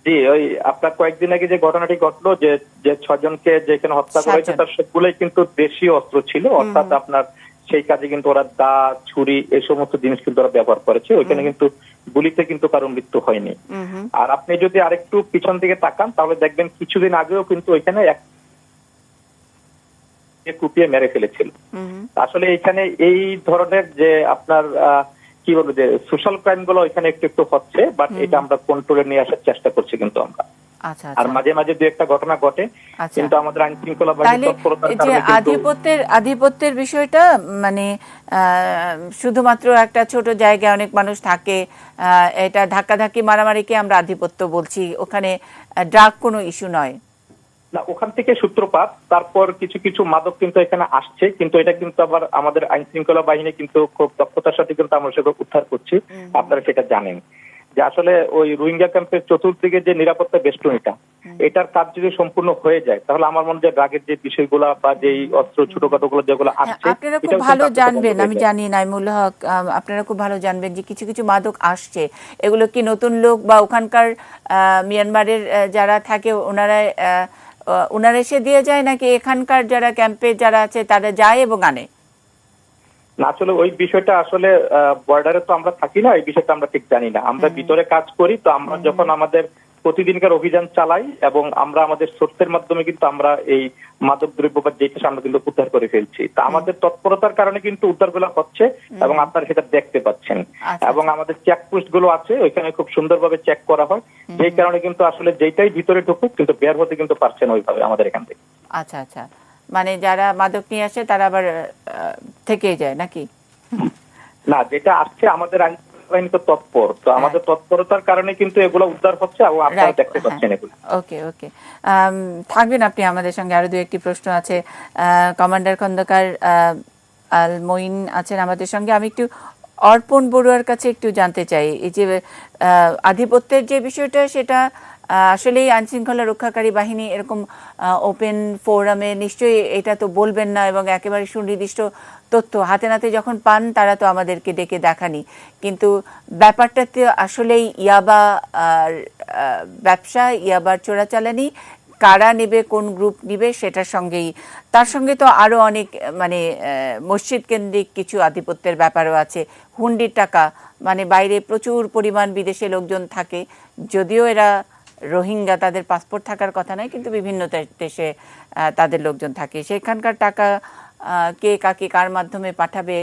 জি, ওই আপনার কয়েকদিন আগে যে ঘটনাটি ঘটলো যে 6 জনকে যেখানে হত্যা করা হয়েছে তার সবগুলোই কিন্তু দেশীয় অস্ত্র ছিল, অর্থাৎ আপনার সেই কাজে কিন্তু ওরা দা, ছুরি, এই সমস্ত জিনিস কিন্তু ওরা ব্যবহার করেছে। ওইখানে কিন্তু গুলিতে কিন্তু কারো মৃত্যু হয়নি। আর আপনি যদি আরেকটু পিছন দিকে তাকান তাহলে দেখবেন কিছুদিন আগেও কিন্তু ওইখানে কুপিয়ে মেরে ফেলেছিল। আসলে এখানে এই ধরনের যে আপনার কি বলবো যে সোশ্যাল ক্রাইম গুলো এখানে একটু একটু হচ্ছে, বাট এটা আমরা কন্ট্রোলে নিয়ে আসার চেষ্টা করছি কিন্তু আমরা। আর মাঝে মাঝে দু একটা ঘটনা ঘটে, কিন্তু আমাদের আইন শৃঙ্খলা বাহিনী আধিপত্যের বিষয়টা মানে শুধুমাত্র একটা ছোট জায়গায় অনেক মানুষ থাকে, এটা ধাক্কাধাক্কি মারামারিকে আমরা আধিপত্য বলছি, ওখানে ড্রাগ কোনো ইস্যু নয় না। ওখান থেকে সূত্রপাত, তারপর কিছু কিছু মাদক কিন্তু এখানে আসছে, কিন্তু এটা কিন্তু আবার আমাদের আইন শৃঙ্খলা বাহিনী কিন্তু খুব দক্ষতার সাথে কিন্তু আমরা সেগুলো উদ্ধার করছি। আপনারা সেটা জানেন যে আসলে ওই রোহিঙ্গা ক্যাম্পের চতুর্দিকে যে নিরাপত্তা বেষ্টনীটা, এটার কাজ যদি সম্পূর্ণ হয়ে যায় তাহলে আমার মনে হয় ড্রাগের যে বিষয়গুলো বা যে অস্ত্র ছোটখাটো গুলো যেগুলো আসছে, আপনারা খুব ভালো জানবেন, আমি জানি নাইমুল হক, আপনারা খুব ভালো জানবেন যে কিছু কিছু মাদক আসছে, এগুলো কি নতুন লোক বা ওখানকার মিয়ানমারের যারা থাকে ওনারা এসে দিয়ে যায়, নাকি এখানকার যারা ক্যাম্পে যারা আছে তারা যায় এবং আনে? না, আসলে ওই বিষয়টা আসলে বর্ডারে তো আমরা থাকি না, এই বিষয়টা আমরা ঠিক জানি না। আমরা ভিতরে কাজ করি, তো আমরা যখন আমাদের প্রতিদিনকার অভিযান চালাই এবং আমরা আমাদের সোর্সের মাধ্যমে কিন্তু আমরা এই মাদক দ্রব্য বা যেটা আমরা কিন্তু উদ্ধার করে ফেলছি। তা আমাদের তৎপরতার কারণে কিন্তু উদ্ধারগুলো হচ্ছে এবং আপনারা সেটা দেখতে পাচ্ছেন। এবং আমাদের চেকপোস্ট গুলো আছে, ওইখানে খুব সুন্দরভাবে চেক করা হয়, যেই কারণে কিন্তু আসলে যেটাই ভিতরে ঢুকুক কিন্তু বের হতে কিন্তু পারছে না ওইভাবে আমাদের এখান থেকে। আচ্ছা আচ্ছা, মানে যারা মাদক নিয়ে আসে তারা আবার থেকে যায় নাকি? না, যেটা আসছে আমাদের আইন বাহিনী তো তৎপর, তো আমাদের তৎপরতার কারণে কিন্তু এগুলো উদ্ধার হচ্ছে এবং আপনারা দেখতে পাচ্ছেন এগুলো। ওকে ওকে, থাকবেন আপনি আমাদের সঙ্গে। আরো দু একটি প্রশ্ন আছে। কমান্ডার খন্দকার আল মঈন আছেন আমাদের সঙ্গে। আমি একটু অর্পণ বড়ুয়ার কাছে একটু জানতে চাই, এই যে আধিপত্যের যে বিষয়টা, সেটা আসলেই আইনশৃঙ্খলা রক্ষাকারী বাহিনী এরকম ওপেন ফোরামে নিশ্চয়ই এটা তো বলবেন না, এবং একেবারে সুনির্দিষ্ট তথ্য হাতে নাতে যখন পান তারা তো আমাদেরকে ডেকে দেখানি, কিন্তু ব্যাপারটাতে আসলেই ইয়াবা ব্যবসা, ইয়াবার চোরাচালানি কারা নেবে, কোন গ্রুপ নিবে সেটার সঙ্গেই, তার সঙ্গে তো আরো অনেক মানে মসজিদ কেন্দ্রিক কিছু আধিপত্যের ব্যাপারও আছে। হুন্ডির টাকা, মানে বাইরে প্রচুর পরিমাণ বিদেশে লোকজন থাকে, যদিও এরা রোহিঙ্গা, তাদের পাসপোর্ট থাকার কথা নয়, কিন্তু বিভিন্ন দেশে তাদের লোকজন থাকে। সেখানকার টাকা কে কাকে কার মাধ্যমে পাঠাবে,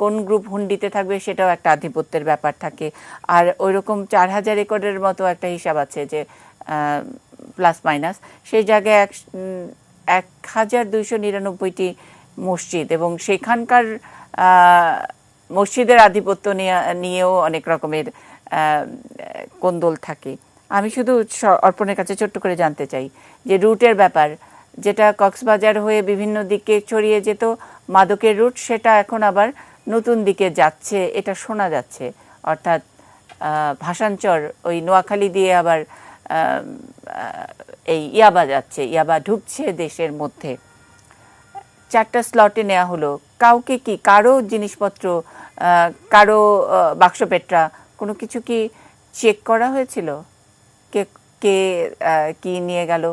কোন গ্রুপ হুন্ডিতে থাকবে, সেটাও একটা আধিপত্যের ব্যাপার থাকে। আর ওইরকম 4000 একরের মতো একটা হিসাব আছে যে প্লাস মাইনাস, সেই জায়গায় 1299টি মসজিদ, এবং সেখানকার মসজিদের আধিপত্য নিয়েও অনেক রকমের কোন্দল থাকে। আমি শুধু অর্পণের কাছে ছোট্ট করে জানতে চাই যে রুটের ব্যাপার, যেটা কক্সবাজার হয়ে বিভিন্ন দিকে ছড়িয়ে যেত মাদকের রুট, সেটা এখন আবার নতুন দিকে যাচ্ছে, এটা শোনা যাচ্ছে। অর্থাৎ ভাসানচর ওই নোয়াখালী দিয়ে আবার এই ইয়াবা যাচ্ছে, ইয়াবা ঢুকছে দেশের মধ্যে। 4টা স্লটে নেওয়া হলো, কাউকে কি কারো জিনিসপত্র, কারো বাক্সপেট্রা কোনো কিছু কি চেক করা হয়েছিল? কে কে কি নিয়ে গেল?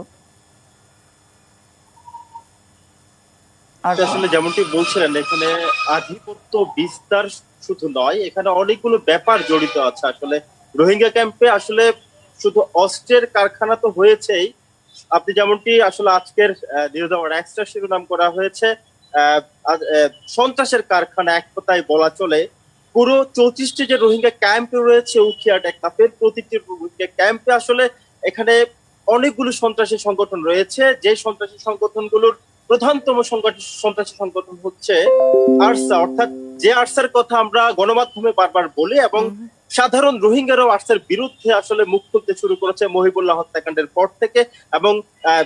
আসলে যেমনটি বলছিলেন, এখানে আধিপত্য বিস্তার শুধু নয়, এখানে অনেকগুলো ব্যাপার জড়িত আছে। আসলে রোহিঙ্গা ক্যাম্পে আসলে শুধু অস্ত্রের কারখানা তো হয়েছেই, আপনি যেমনটি আসলে আজকের নিউজ আওয়ার এক্সট্রা শিরোনাম করা হয়েছে সন্ত্রাসের কারখানা, এক কথায় বলা চলে। পুরো 34টি যে রোহিঙ্গা ক্যাম্প রয়েছে উখিয়া টেকনাফের, প্রতিটি রোহিঙ্গা ক্যাম্পে আসলে এখানে অনেকগুলো সন্ত্রাসী সংগঠন রয়েছে। যে সন্ত্রাসী সংগঠনগুলোর প্রধানতম সন্ত্রাসী সংগঠন হচ্ছে আরসা, অর্থাৎ যে আরসার কথা আমরা গণমাধ্যমে বারবার বলি, এবং সাধারণ রোহিঙ্গারাও আরসার বিরুদ্ধে আসলে মুখ খুলতে শুরু করেছে মহিবুল্লাহ হত্যাকাণ্ডের পর থেকে। এবং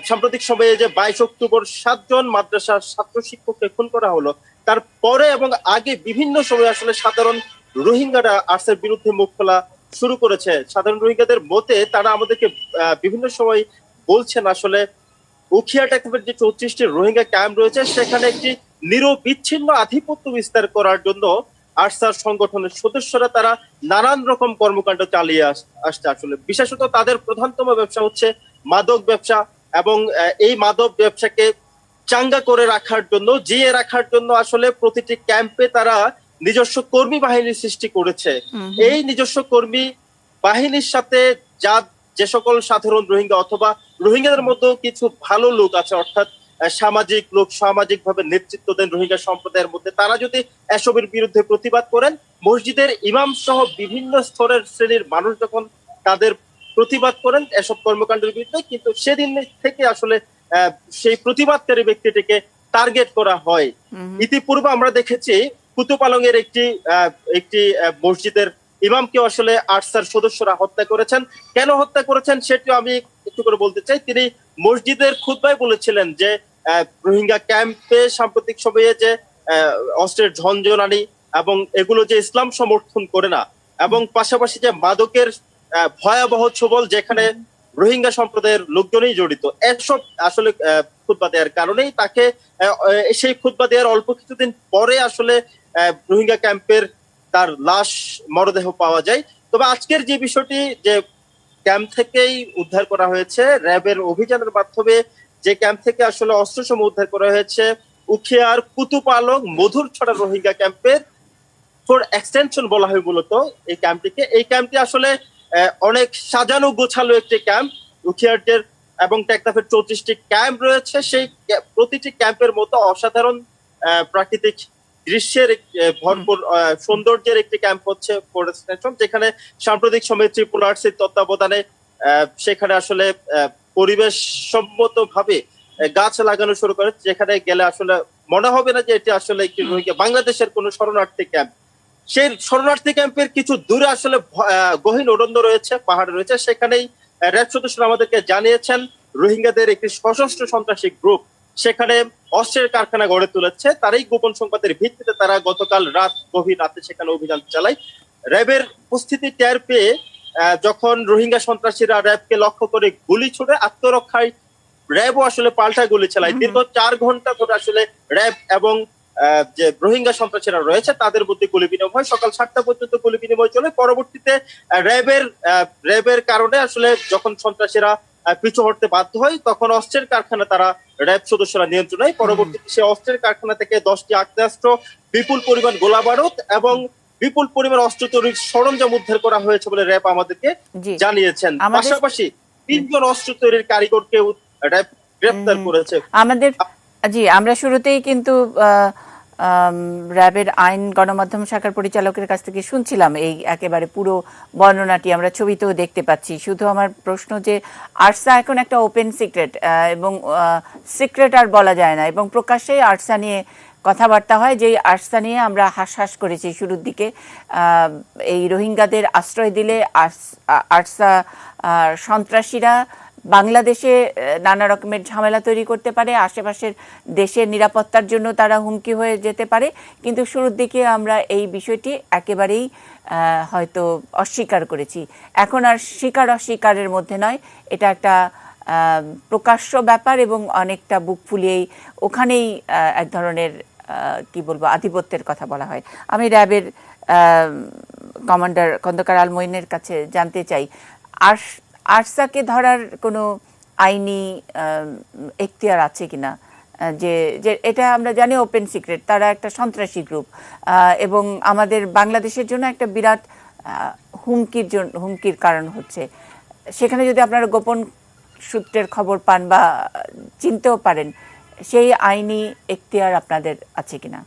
সাম্প্রতিক সময়ে যে 22 অক্টোবর 7 জন মাদ্রাসার ছাত্র শিক্ষককে খুন করা হলো, তারপরে এবং আগে বিভিন্ন সময় আসলে সাধারণ রোহিঙ্গারা আরসার বিরুদ্ধে মুখ খোলা শুরু করেছে। সাধারণ রোহিঙ্গাদের মতে তারা আমাদেরকে বিভিন্ন সময় বলছেন আসলে উখিয়া টেকনাফের যে 34টি রোহিঙ্গা ক্যাম্প রয়েছে সেখানে একটি নিরবিচ্ছিন্ন আধিপত্য বিস্তার করার জন্য আরসার সংগঠনের সদস্যরা তারা নানান রকম কর্মকাণ্ড চালিয়ে আসছে। আসলে বিশেষত তাদের প্রধানতম ব্যবসা হচ্ছে মাদক ব্যবসা, এবং এই মাদক ব্যবসাকে চাঙ্গা করে রাখার জন্য, জিয়ে রাখার জন্য আসলে প্রতিটি ক্যাম্পে তারা নিজস্ব কর্মী বাহিনীর সৃষ্টি করেছে। এই নিজস্ব কর্মী বাহিনীর সাথে যে সকল সাধারণ রোহিঙ্গা অথবা রোহিঙ্গাদের মধ্যে কিছু ভালো লোক আছে, অর্থাৎ সামাজিক লোক, সামাজিক ভাবে নেতৃত্ব দেন রোহিঙ্গা সম্প্রদায়ের মধ্যে, তারা যদি এসবের বিরুদ্ধে প্রতিবাদ করেন, মসজিদের ইমাম সহ বিভিন্ন স্তরের শ্রেণীর মানুষ যখন তাদের প্রতিবাদ করেন এসব কর্মকাণ্ডের বিরুদ্ধে, কিন্তু সেদিন থেকে আসলে সেই প্রতিবাদকারী ব্যক্তিটিকে টার্গেট করা হয়। ইতিপূর্বে আমরা দেখেছি কুতুপালং এর একটি মসজিদের ইমামকে আসলে আরসার সদস্যরা হত্যা করেছেন। কেন হত্যা করেছেন সেটিও আমি একটু করে বলতে চাই। তিনি মসজিদের খুতবায় বলেছিলেন যে রোহিঙ্গা ক্যাম্পে সাম্প্রতিক সময়ে যে অস্ত্রের ঝনঝনানি এবং এগুলো যে ইসলাম সমর্থন করে না, এবং পাশাপাশি যে মাদকের ভয়াবহ ছবল যেখানে রোহিঙ্গা সম্প্রদায়ের লোকজনই জড়িত, এসব আসলে খুতবা দেওয়ার কারণেই তাকে সেই খুতবা দেওয়ার অল্প কিছুদিন পরে আসলে রোহিঙ্গা ক্যাম্পের তার লাশ মরদেহ পাওয়া যায়। তবে আজকের যে বিষয়টি, যে ক্যাম্প থেকেই উদ্ধার করা হয়েছে র্যাবের অভিযানের মাধ্যমে, যে ক্যাম্প থেকে আসলে অস্ত্রসম উদ্ধার করা হয়েছে উখিয়ার কুতুপালং মধুরছড়া রোহিঙ্গা ক্যাম্পের ফর এক্সটেনশন বলা হয় মূলত এই ক্যাম্পটিকে। এই ক্যাম্পটি আসলে অনেক সাজানো গোছালো একটি ক্যাম্প। উখিয়ার এবং টেকনাফের 34টি ক্যাম্প রয়েছে, সেই প্রতিটি ক্যাম্পের মতো অসাধারণ প্রাকৃতিক দৃশ্যের ভরপুর সৌন্দর্যের একটি ক্যাম্প হচ্ছে ফর এক্সটেনশন, যেখানে সাম্প্রতিক সময়ে ত্রিপুরার্সের তত্ত্বাবধানে সেখানে আসলে পরিবেশ সম্মত ভাবে গাছ লাগানো শুরু করে, যেখানে গেলে আসলে মনে হবে না যে এটি আসলে একটি বাংলাদেশের কোনো শরণার্থী ক্যাম্প। সেই শরণার্থী ক্যাম্পের কিছু দূরে আসলে গহীন অরণ্য রয়েছে, পাহাড় রয়েছে, সেখানেই র্যাব সদস্যরা আমাদেরকে জানিয়েছেন রোহিঙ্গাদের একটি সশস্ত্র সন্ত্রাসী গ্রুপ সেখানে অস্ত্রের কারখানা গড়ে তুলেছে। তারই গোপন সংবাদের ভিত্তিতে তারা গতকাল গভীর রাতে সেখানে অভিযান চালায়। র্যাবের উপস্থিতি টের পেয়ে যখন রোহিঙ্গা সন্ত্রাসীরা র্যাবকে লক্ষ্য করে গুলি ছুড়ে আত্মরক্ষায় র্যাবও আসলে পাল্টা গুলি চালায়। দীর্ঘ 4 ঘন্টা ধরে আসলে র্যাব এবং যে রোহিঙ্গা সন্ত্রাসীরা রয়েছে তাদের মধ্যে গুলি বিনিময় হয়। সকাল 7টা পর্যন্ত গুলি বিনিময় চলে। পরবর্তীতে র্যাবের কারণে আসলে যখন সন্ত্রাসীরা পিছু হটতে বাধ্য হয়, তখন অস্ত্রের কারখানা তারা র্যাব সদস্যরা নিয়ন্ত্রণ নেয়। পরবর্তীতে সে অস্ত্রের কারখানা থেকে 10টি আগ্নেয়াস্ত্র, বিপুল পরিমাণ গোলা বারুদ এবং বিপুল পরিমাণ অস্ত্র তৈরির সরঞ্জাম উদ্ধার করা হয়েছে বলে র্যাব আমাদেরকে জি। জানিয়েছেন। পাশাপাশি 3 জন অস্ত্র তৈরির কারিগরকে র্যাব গ্রেপ্তার করেছে। আমরা শুরুতেই কিন্তু র্যাবের আইন গণমাধ্যম শাখার পরিচালকের কাছ থেকে শুনছিলাম এই একেবারে পুরো বর্ণনাটি, আমরা ছবিতেও দেখতে পাচ্ছি। শুধু আমার প্রশ্ন যে আরসা এখন একটা ওপেন সিক্রেট, এবং সিক্রেট আর বলা যায় না, এবং প্রকাশ্যেই আরসা নিয়ে কথাবার্তা হয়, যেই আরসা নিয়ে আমরা হাস করেছি শুরুর দিকে। এই রোহিঙ্গাদের আশ্রয় দিলে আরসা সন্ত্রাসীরা বাংলাদেশে নানা রকমের ঝামেলা তৈরি করতে পারে, আশেপাশের দেশের নিরাপত্তার জন্য তারা হুমকি হয়ে যেতে পারে। কিন্তু শুরুর দিকে আমরা এই বিষয়টি একেবারেই হয়তো অস্বীকার করেছি। এখন আর স্বীকার অস্বীকারের মধ্যে নয়, এটা একটা প্রকাশ্য ব্যাপার, এবং অনেকটা বুক ফুলিয়েই ওখানেই এক ধরনের কি বলবো আধিপত্যের কথা বলা হয়। আমি র্যাবের কমান্ডার খন্দকার আল মঈনের কাছে জানতে চাই, আরসাকে ধরার কোনো আইনি এখতিয়ার আছে কিনা? যে এটা আমরা জানি ওপেন সিক্রেট, তারা একটা সন্ত্রাসী গ্রুপ, এবং আমাদের বাংলাদেশের জন্য একটা বিরাট হুমকির কারণ হচ্ছে। সেখানে যদি আপনারা গোপন সূত্রের খবর পান বা চিনতেও পারেন, সেই আইনি এখতিয়ার আপনাদের আছে কিনা?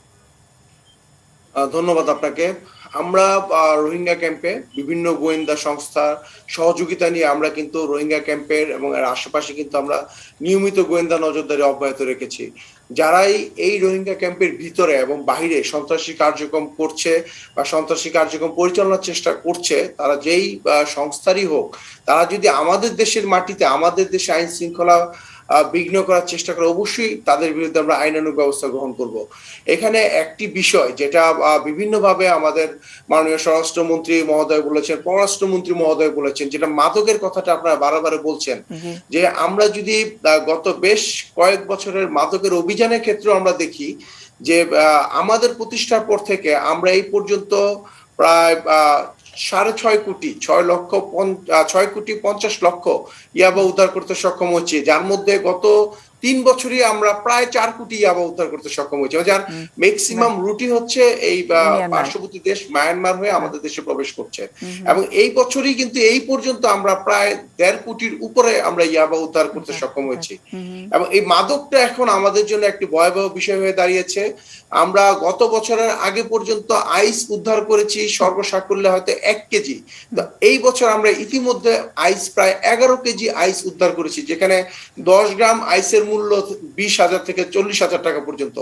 ধন্যবাদ আপনাকে। আমরা রোহিঙ্গা ক্যাম্পে বিভিন্ন গোয়েন্দা সংস্থার সহযোগিতা নিয়ে আমরা কিন্তু রোহিঙ্গা ক্যাম্পের এবং এর আশেপাশে কিন্তু আমরা নিয়মিত গোয়েন্দা নজরদারি অব্যাহত রেখেছি। যারাই এই রোহিঙ্গা ক্যাম্পের ভিতরে এবং বাহিরে সন্ত্রাসী কার্যক্রম করছে বা সন্ত্রাসী কার্যক্রম পরিচালনার চেষ্টা করছে, তারা যেই সংস্থারই হোক, তারা যদি আমাদের দেশের মাটিতে, আমাদের দেশে আইন শৃঙ্খলা বিঘ্ন করার চেষ্টা করে, অবশ্যই তাদের বিরুদ্ধে আমরা আইনানুগ ব্যবস্থা গ্রহণ করব। এখানে একটি বিষয় যেটা বিভিন্নভাবে আমাদের মাননীয় স্বরাষ্ট্রমন্ত্রী মহোদয় বলেছেন, পররাষ্ট্রমন্ত্রী মহোদয় বলেছেন, যেটা মাদকের কথাটা আপনারা বারবার বলছেন, যে আমরা যদি গত বেশ কয়েক বছরের মাদকের অভিযানের ক্ষেত্রে আমরা দেখি যে আমাদের প্রতিষ্ঠার পর থেকে আমরা এই পর্যন্ত প্রায় 6.50 কোটি ইয়াবা উদ্ধার করতে সক্ষম হচ্ছে, যার মধ্যে গত 3 বছরই আমরা প্রায় 4 কোটি ইয়াবা উদ্ধার করতে সক্ষম হয়েছি, যার ম্যাক্সিমাম রুটি হচ্ছে এই পার্শ্ববর্তী দেশ মায়ানমার হয়ে আমাদের দেশে প্রবেশ করছে। এবং এই বছরই কিন্তু এই পর্যন্ত আমরা প্রায় 1.5 কোটির উপরে আমরা ইয়াবা উদ্ধার করতে সক্ষম হয়েছি। এবং এই মাদকটা এখন আমাদের জন্য একটি ভয়াবহ বিষয় হয়ে দাঁড়িয়েছে। আমরা গত বছরের আগে পর্যন্ত আইস উদ্ধার করেছি সর্বসাকুল্যে হয়তো 1 কেজি। এই বছর আমরা ইতিমধ্যে আইস প্রায় 11 কেজি আইস উদ্ধার করেছি, যেখানে 10 গ্রাম আইসের মূল্য 20,000 থেকে 40,000 টাকা পর্যন্ত।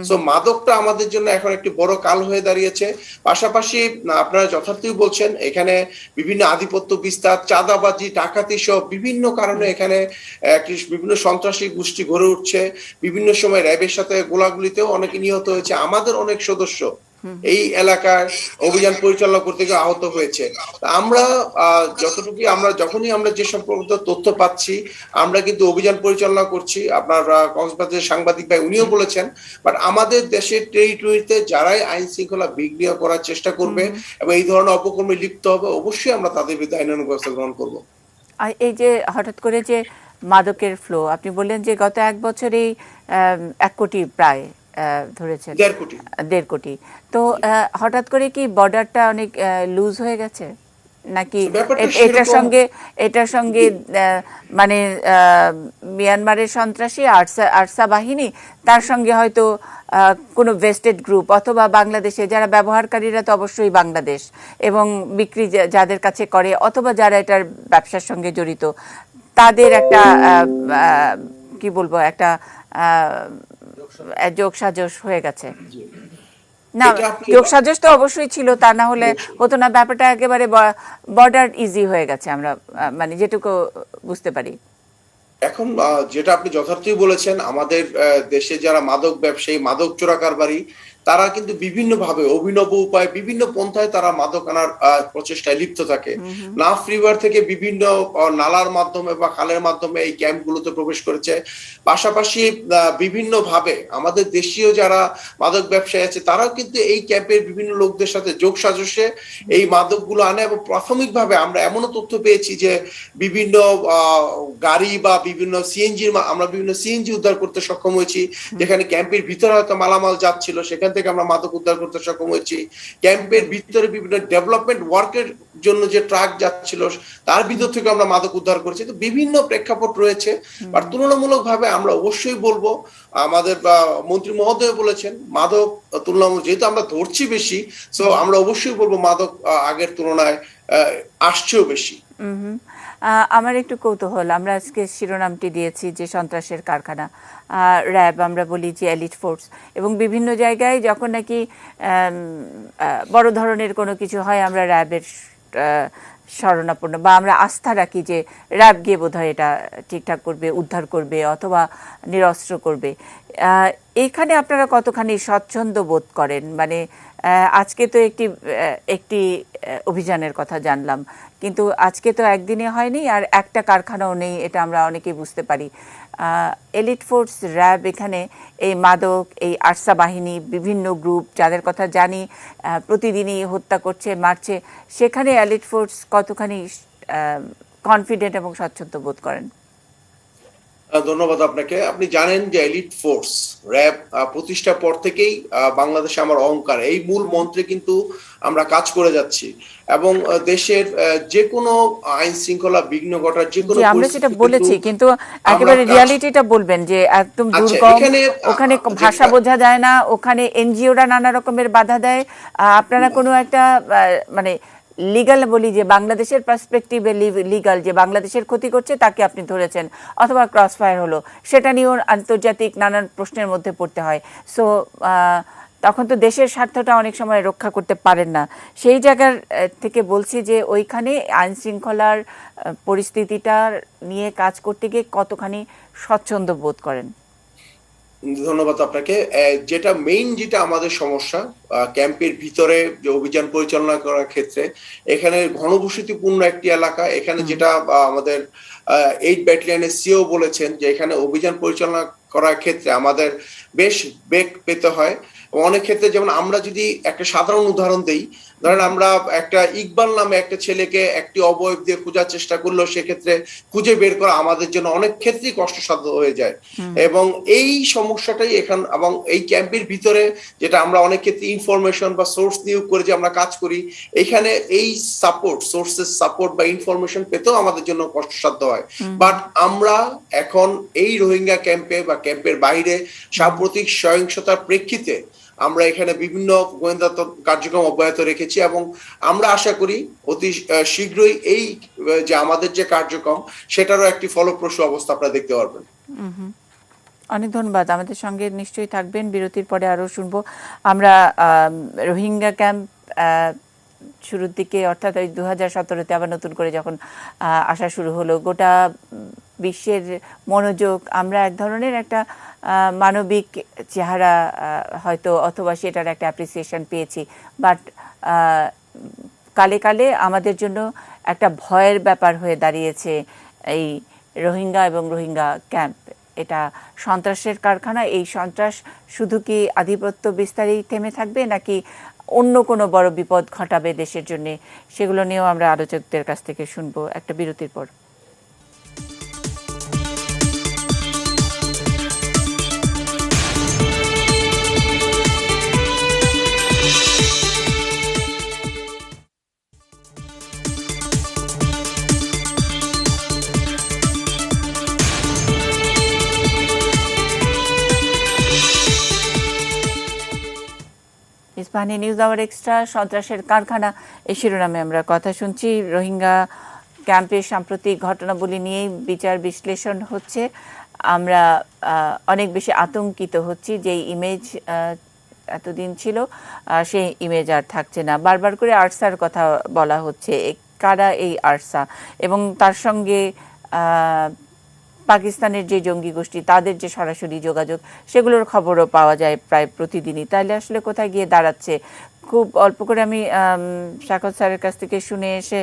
সো মাদকটা আমাদের জন্য এখন একটি বড় কাল হয়ে দাঁড়িয়েছে। পাশাপাশি আপনারা যথার্থই বলছেন, এখানে বিভিন্ন আধিপত্য বিস্তার, চাঁদাবাজি, ডাকাতি সহ বিভিন্ন কারণে এখানে বিভিন্ন সন্ত্রাসী গোষ্ঠী গড়ে উঠছে। বিভিন্ন সময় র্যাবের সাথে গোলাগুলিতেও অনেকে নিহত হয়েছে। আমাদের অনেক সদস্য এই এলাকার অভিযান পরিচালনা করতে গিয়ে আহত হয়েছে। আমরা যখনই আমরা যে সম্পর্কিত তথ্য পাচ্ছি, আমরা কিন্তু অভিযান পরিচালনা করছি। আপনার কক্সবাজারের সাংবাদিক ভাই উনিও বলেছেন, বাট আমাদের দেশের টেরিটরিতে যারাই আইন শৃঙ্খলা বিঘ্ন করার চেষ্টা করবে এবং এই ধরনের অপকর্মে লিপ্ত হবে, অবশ্যই আমরা তাদের বিরুদ্ধে আইনানুগ ব্যবস্থা গ্রহণ করব। এই যে হঠাৎ করে যে মাদকের ফ্লো, আপনি বললেন যে গত 1 বছরেই 1 কোটি প্রায় ধরেছেন, 1.5 কোটি। তো হঠাৎ করে কি বর্ডারটা অনেক লুজ হয়ে গেছে নাকি? এটার সঙ্গে মানে মিয়ানমারের সন্ত্রাসী আরসা বাহিনী, তার সঙ্গে হয়তো কোনো ভেস্টেড গ্রুপ, অথবা বাংলাদেশে যারা ব্যবহারকারীরা তো অবশ্যই বাংলাদেশ, এবং বিক্রি যাদের কাছে করে, অথবা যারা এটার ব্যবসার সঙ্গে জড়িত, তাদের একটা কি বলবো একটা যোগসাজশ হয়ে গেছে। না, যোগসাজশ তো অবশ্যই ছিল, তা না হলে হতো না। ব্যাপারটা একেবারে বর্ডার ইজি হয়ে গেছে, আমরা মানে যেটুকু বুঝতে পারি। এখন যেটা আপনি যথার্থই বলেছেন, আমাদের দেশে যারা মাদক ব্যবসায়ী, মাদক চোরা কারবারি, তারা কিন্তু বিভিন্নভাবে অভিনব উপায় বিভিন্ন পন্থায় তারা মাদক আনার প্রচেষ্টায় লিপ্ত থাকে। নাফ রিভার থেকে বিভিন্ন নালার মাধ্যমে বা খালের মাধ্যমে এই ক্যাম্পগুলোতে প্রবেশ করেছে। পাশাপাশি বিভিন্ন ভাবে আমাদের দেশীয় যারা মাদক ব্যবসায়ী আছে তারাও কিন্তু এই ক্যাম্পের বিভিন্ন লোকদের সাথে যোগ সাজসে এই মাদকগুলো আনে। এবং প্রাথমিকভাবে আমরা এমনও তথ্য পেয়েছি যে বিভিন্ন গাড়ি বা বিভিন্ন আমরা বিভিন্ন সিএনজি উদ্ধার করতে সক্ষম হয়েছি, যেখানে ক্যাম্পের ভিতরে হয়তো মালামাল যাচ্ছিল, সেখান থেকে আমরা মাদক উদ্ধার করতে সক্ষম হয়েছি। ক্যাম্পের ভিতরে বিভিন্ন ডেভেলপমেন্ট ওয়ার্কের জন্য যে ট্রাক যাচ্ছিল তার ভিতর থেকে আমরা মাদক উদ্ধার করেছি। তো বিভিন্ন প্রেক্ষাপট রয়েছে। আর তুলনামূলকভাবে আমরা অবশ্যই বলবো, আমাদের মন্ত্রী মহোদয় বলেছেন মাদক তুলনামূলক যেহেতু আমরা ধরছি বেশি, সো আমরা অবশ্যই বলবো মাদক আগের তুলনায় আসছেও বেশি। আমার একটু কৌতূহল, আমরা আজকে শিরোনামটি দিয়েছি যে সন্ত্রাসের কারখানা, র্যাব আমরা বলি যে এলিট ফোর্স, এবং বিভিন্ন জায়গায় যখন নাকি বড় ধরনের কোনো কিছু হয় আমরা র্যাবের শরণাপন্ন বা আমরা আস্থা রাখি যে র্যাব গিয়ে বোধহয় এটা ঠিকঠাক করবে, উদ্ধার করবে অথবা নিরস্ত্র করবে। এখানে আপনারা কতখানি স্বচ্ছন্দ বোধ করেন? মানে আজকে তো একটি অভিযানের কথা জানলাম, কিন্তু আজকে তো একদিনে হয়নি আর একটা কারখানাও নেই, এটা আমরা অনেকেই বুঝতে পারি। এলিট ফোর্স, র্যাব এখানে এই মাদক, এই আরসা বাহিনী, বিভিন্ন গ্রুপ যাদের কথা জানি প্রতিদিনই হত্যা করছে, মারছে, সেখানে এলিট ফোর্স কতখানি কনফিডেন্ট এবং স্বচ্ছন্দ বোধ করেন? ধন্যবাদ আপনাকে। আপনি জানেন যে এলিট ফোর্স র্যাব প্রতিষ্ঠার পর থেকেই বাংলাদেশে আমার অহংকার, এই মূল মন্ত্রে কিন্তু আমরা কাজ করে যাচ্ছি এবং দেশের যে কোনো আইন শৃঙ্খলা বিঘ্ন ঘটার যে কোনো আমরা সেটা বলেছি, কিন্তু একেবারে রিয়ালিটিটা বলবেন যে একদম দুর্গম, ওখানে ভাষা বোঝা যায় না, ওখানে এনজিওরা নানা রকমের বাধা দেয়, আপনারা কোনো একটা মানে লিগাল বলি যে বাংলাদেশের পার্সপেক্টিভে লিগাল যে বাংলাদেশের ক্ষতি করছে তাকে আপনি ধরেছেন অথবা ক্রস ফায়ার হলো, সেটা নিয়েও আন্তর্জাতিক নানান প্রশ্নের মধ্যে পড়তে হয়। সো তখন তো দেশের স্বার্থটা অনেক সময় রক্ষা করতে পারেন না। সেই জায়গার থেকে বলছি যে ওইখানে আইন শৃঙ্খলার পরিস্থিতিটা নিয়ে কাজ করতে গিয়ে কতখানি স্বচ্ছন্দ বোধ করেন? ধন্যবাদ আপনাকে। যেটা আমাদের সমস্যা ক্যাম্পের ভিতরে যে অভিযান পরিচালনা করার ক্ষেত্রে, এখানে ঘনবসতিপূর্ণ একটি এলাকা, এখানে যেটা আমাদের 8 ব্যাটালিয়নের সিও বলেছেন যে এখানে অভিযান পরিচালনা করার ক্ষেত্রে আমাদের বেশ বেগ পেতে হয়। অনেক ক্ষেত্রে যেমন আমরা যদি একটা সাধারণ উদাহরণ দেই, ধরেন আমরা একটা ইকবাল নামে একটা ছেলেকে একটি অবয়ব দিয়ে খোঁজার চেষ্টা করলেও সেক্ষেত্রে খুঁজে বের করা আমাদের জন্য অনেক ক্ষেত্রেই কষ্টসাধ্য হয়ে যায়। এবং এই সমস্যাটাই এখানে, এবং এই ক্যাম্পের ভিতরে যেটা আমরা অনেক ক্ষেত্রে ইনফরমেশন বা সোর্স নিয়োগ করে যে আমরা কাজ করি, এখানে এই সোর্সেস সাপোর্ট বা ইনফরমেশন পেতেও আমাদের জন্য কষ্টসাধ্য হয়। বাট আমরা এখন এই রোহিঙ্গা ক্যাম্পে বা ক্যাম্পের বাইরে সাম্প্রতিক সহিংসতার প্রেক্ষিতে আমরা এখানে বিভিন্ন গোয়েন্দা কার্যক্রম অব্যাহত রেখেছি এবং আমরা আশা করি অতি শীঘ্রই এই যে আমাদের যে কার্যক্রম সেটারও একটি ফলপ্রসূ অবস্থা আপনারা দেখতে পারবেন। অনেক ধন্যবাদ। আমাদের সঙ্গে নিশ্চয়ই থাকবেন, বিরতির পরে আরো শুনবো। আমরা রোহিঙ্গা ক্যাম্প শুরুর দিকে অর্থাৎ 2017-তে আবার নতুন করে যখন আসা শুরু হলো, গোটা বিশ্বের মনোযোগ, আমরা এক ধরনের একটা মানবিক চেহারা হয়তো অথবা সেটার একটা অ্যাপ্রিসিয়েশন পেয়েছি, বাট কালে কালে আমাদের জন্য একটা ভয়ের ব্যাপার হয়ে দাঁড়িয়েছে এই রোহিঙ্গা এবং রোহিঙ্গা ক্যাম্প। এটা সন্ত্রাসের কারখানা। এই সন্ত্রাস শুধু কি আধিপত্য বিস্তারেই থেমে থাকবে নাকি অন্য কোনো বড় বিপদ ঘটাবে দেশের জন্য? সেগুলো নিয়েও আমরা আলোচকদের কাছ থেকে শুনবো একটা বিরতির পর। ইস্পাহানি নিউজ আওয়ার এক্সট্রা, সন্ত্রাসের কারখানা, এই শিরোনামে আমরা কথা শুনছি। রোহিঙ্গা ক্যাম্পের সাম্প্রতিক ঘটনাবলী নিয়েই বিচার বিশ্লেষণ হচ্ছে। আমরা অনেক বেশি আতঙ্কিত হচ্ছি। যেই ইমেজ এতদিন ছিল সেই ইমেজ আর থাকছে না। বারবার করে আরসার কথা বলা হচ্ছে, কারা এই আরসা, এবং তার সঙ্গে পাকিস্তানের যে জঙ্গি গোষ্ঠী তাদের যে সরাসরি যোগাযোগ সেগুলোর খবরও পাওয়া যায় প্রায় প্রতিদিনই। তাহলে আসলে কোথায় গিয়ে দাঁড়াচ্ছে? খুব অল্প করে আমি শাকত স্যারের কাছ থেকে শুনে এসে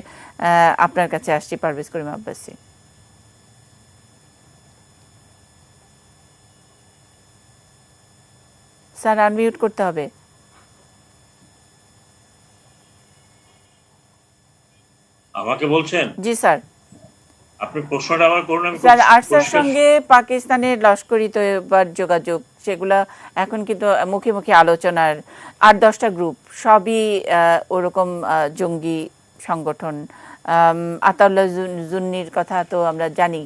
আপনার কাছে আসছি, পারভেজ করিম আব্বাসী। স্যার আনমিউট করতে হবে। আমাকে বলছেন? জি স্যার। আপনি প্রশ্নটা আবার করুন। আমি স্যার আরসার সঙ্গে পাকিস্তানের লস্করি তৈয়বার যোগাযোগ সেগুলা এখন কিন্তু মুখে মুখে আলোচনার, 8-10টা গ্রুপ সবই ওরকম জঙ্গি সংগঠন। আতাউল্লাহ জুন্নির কথা তো আমরা জানি,